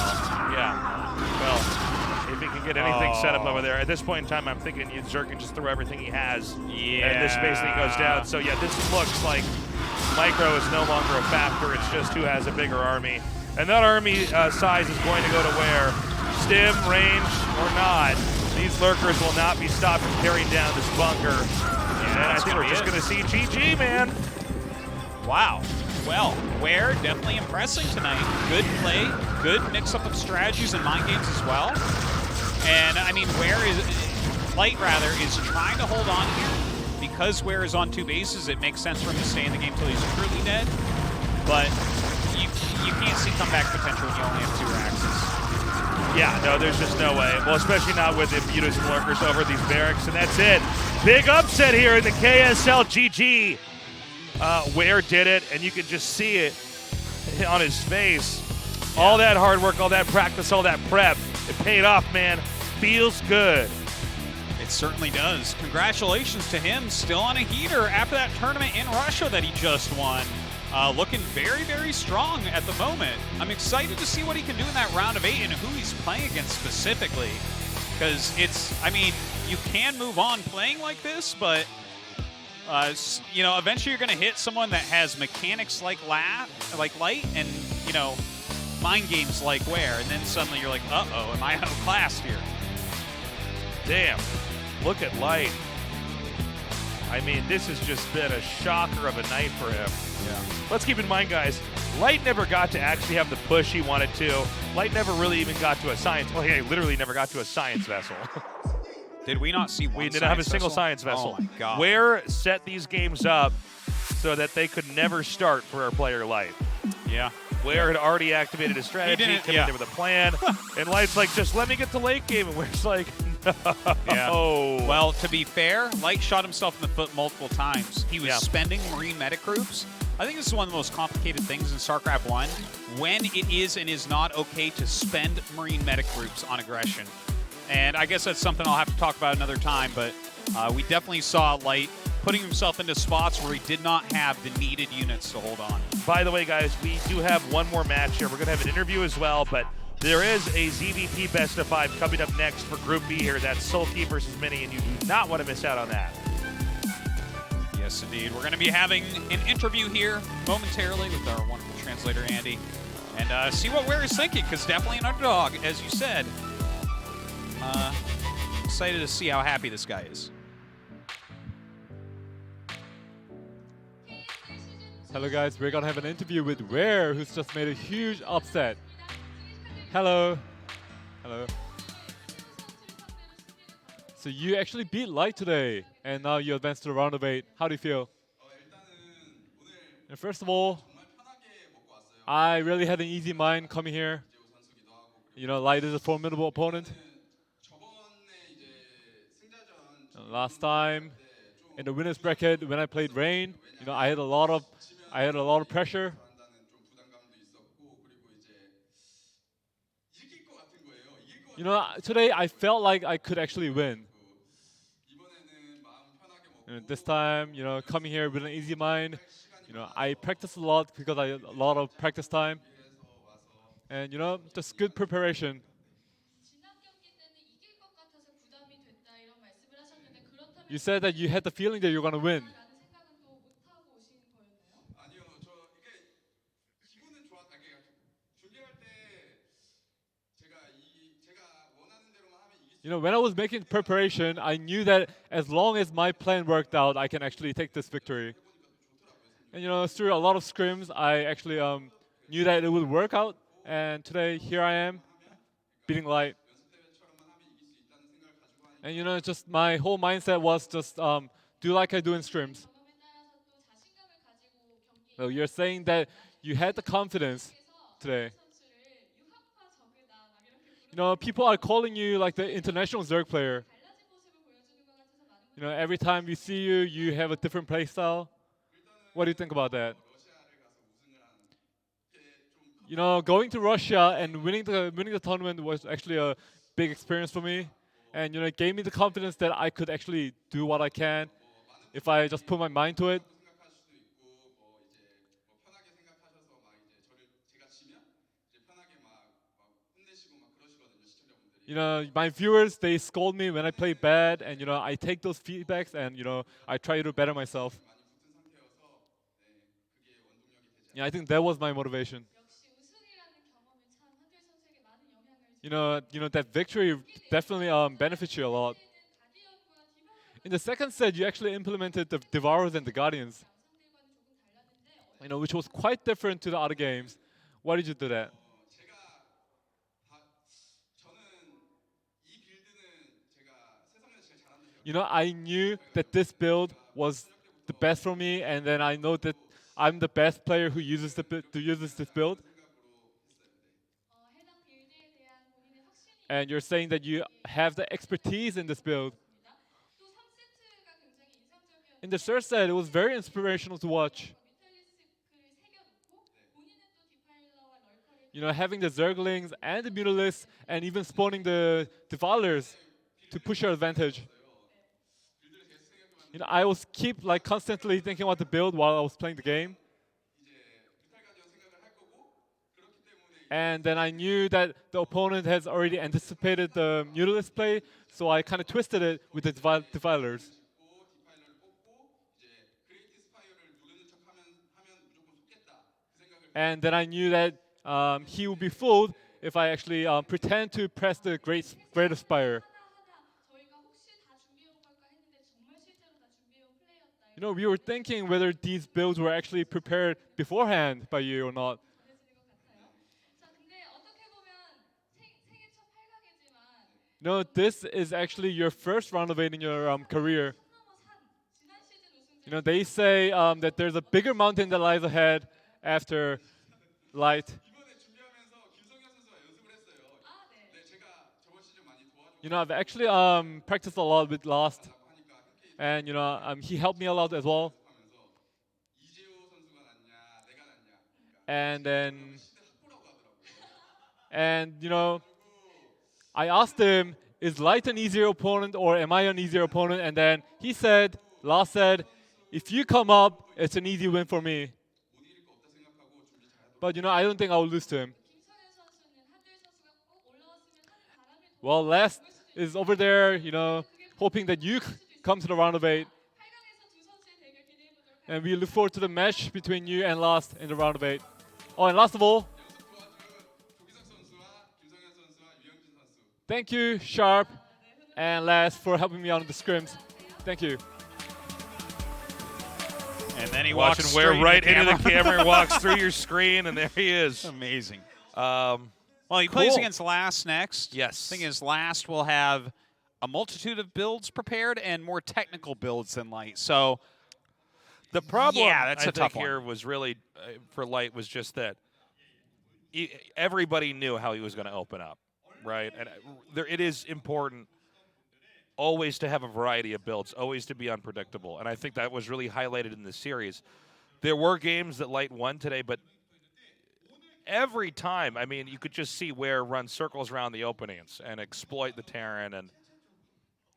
Yeah. Well, if he can get anything set up over there. At this point in time, I'm thinking Zerg can just throw everything he has. Yeah. And this basically goes down. So, yeah, this looks like Micro is no longer a factor. It's just who has a bigger army. And that army size is going to go to where? Stim, range, or not. These Lurkers will not be stopped from tearing down this bunker. And I think we're just going to see GG, man. Wow. Well, Ware definitely impressing tonight. Good play, good mix-up of strategies and mind games as well. And, I mean, Light is trying to hold on here. Because Ware is on 2 bases, it makes sense for him to stay in the game until he's truly dead. But you can't see comeback potential when you only have 2 Raxes. Yeah, no, there's just no way. Well, especially not with Imbutus and Lurkers over these barracks, and that's it. Big upset here in the KSL GG. Ware did it, and you can just see it on his face. All that hard work, all that practice, all that prep, it paid off, man. Feels good. It certainly does. Congratulations to him, still on a heater after that tournament in Russia that he just won. Looking very, very strong at the moment. I'm excited to see what he can do in that round of 8 and who he's playing against specifically. Because you can move on playing like this, but, eventually you're going to hit someone that has mechanics like Light and, mind games like Ware, and then suddenly you're like, uh-oh, am I out of class here? Damn, look at Light. I mean, this has just been a shocker of a night for him. Yeah. Let's keep in mind, guys, Light never got to actually have the push he wanted to. Light never really even got to a science. Well, he literally never got to a science vessel. Did we not see one? We didn't have a single science vessel. Oh my God. Ware set these games up so that they could never start for our player Light. Yeah. Ware had already activated a strategy, come in there with a plan, and Light's like, just let me get to late game, and Ware's like, no. Yeah. Well, to be fair, Light shot himself in the foot multiple times. He was spending Marine medic groups. I think this is one of the most complicated things in StarCraft 1, when it is and is not okay to spend Marine medic groups on aggression. And I guess that's something I'll have to talk about another time, but we definitely saw Light putting himself into spots where he did not have the needed units to hold on. By the way, guys, we do have one more match here. We're going to have an interview as well, but there is a ZVP Best of 5 coming up next for Group B here. That's Sulky versus Mini, and you do not want to miss out on that. Yes, indeed. We're going to be having an interview here momentarily with our wonderful translator, Andy, and see what Ware is thinking, because definitely an underdog, as you said. Excited to see how happy this guy is. Hello guys, we're gonna have an interview with Ware, who's just made a huge upset. Hello. Hello. So you actually beat Light today, and now you advance to the round of 8. How do you feel? And first of all, I really had an easy mind coming here. You know, Light is a formidable opponent. And last time in the winners bracket when I played Rain, you know, I had a lot of pressure. You know, today I felt like I could actually win. And this time, you know, coming here with an easy mind, you know, I practiced a lot because I had a lot of practice time. And, you know, just good preparation. You said that you had the feeling that you're going to win. You know, when I was making preparation, I knew that as long as my plan worked out, I can actually take this victory. And you know, through a lot of scrims, I actually knew that it would work out. And today, here I am, beating Light. And you know, just my whole mindset was just do like I do in scrims. So you're saying that you had the confidence today. You know, people are calling you like the international Zerg player. You know, every time we see you, you have a different play style. What do you think about that? You know, going to Russia and winning the tournament was actually a big experience for me, and you know, it gave me the confidence that I could actually do what I can if I just put my mind to it. You know, my viewers, they scold me when I play bad, and you know, I take those feedbacks and you know, I try to better myself. Yeah, I think that was my motivation. You know that victory definitely benefits you a lot. In the second set, you actually implemented the Devourers and the Guardians. You know, which was quite different to the other games. Why did you do that? You know, I knew that this build was the best for me, and then I know that I'm the best player who uses this build. And you're saying that you have the expertise in this build. In the third set, it was very inspirational to watch. You know, having the Zerglings and the Mutalisks, and even spawning the Defilers to push your advantage. You know, I was constantly thinking about the build while I was playing the game. And then I knew that the opponent has already anticipated the Mutalisk play, so I kind of twisted it with the Defilers. And then I knew that he would be fooled if I actually pretend to press the Great Aspire. You know, we were thinking whether these builds were actually prepared beforehand by you or not. No, this is actually your first round of 8 in your career. You know, they say that there's a bigger mountain that lies ahead after Light. You know, I've actually practiced a lot with Lost, and you know, he helped me a lot as well. And then, you know, I asked him, is Light an easier opponent or am I an easier opponent? And then he said, Lost said, if you come up, it's an easy win for me. But you know, I don't think I will lose to him. Well, Last is over there, you know, hoping that you come to the round of 8. And we look forward to the match between you and Last in the round of 8. Oh, and last of all, thank you, Sharp and Last, for helping me out on the scrims. Thank you. And then he Watch walks and wear right into into the camera and walks through your screen, and there he is. Amazing. Well, Well, he plays against Last next. Yes. Thing is, Last will have a multitude of builds prepared and more technical builds than Light. So The problem Yeah, that's I a think tough one. here was really for Light was just that everybody knew how he was going to open up, right? And it is important always to have a variety of builds, always to be unpredictable. And I think that was really highlighted in this series. There were games that Light won today, but every time, I mean, you could just see where run circles around the openings and exploit the Terran. And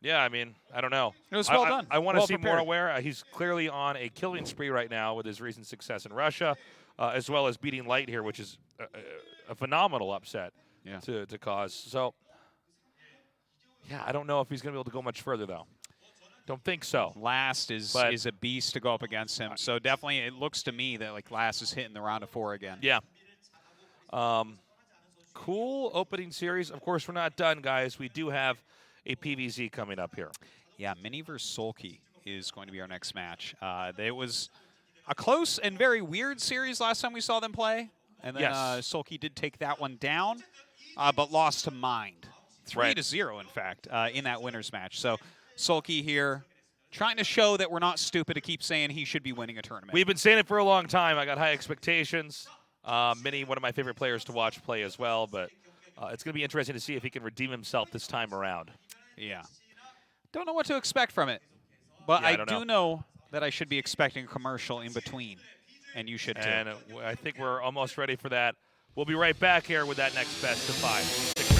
yeah, I mean, I don't know. It was well done. I want to Well see more prepared. aware. He's clearly on a killing spree right now with his recent success in Russia, as well as beating Light here, which is a phenomenal upset Yeah. to cause. So, yeah, I don't know if he's going to be able to go much further, though. Don't think so. Last is But- a beast to go up against him. So definitely, it looks to me that like Last is hitting the round of 4 again. Yeah. Cool opening series. Of course, we're not done, guys. We do have a PVZ coming up here. Yeah, Mini versus Sulky is going to be our next match. It was a close and very weird series last time we saw them play. And then Yes. Sulky did take that one down, but lost to Mind. 3-0, in fact, in that winner's match. So Sulky here trying to show that we're not stupid to keep saying he should be winning a tournament. We've been saying it for a long time. I got high expectations. Mini, one of my favorite players to watch play as well, but it's going to be interesting to see if he can redeem himself this time around. Yeah. Don't know what to expect from it, but Yeah, I I don't do know that I should be expecting a commercial in between, and you should too. And I think we're almost ready for that. We'll be right back here with that next best of 5. Stick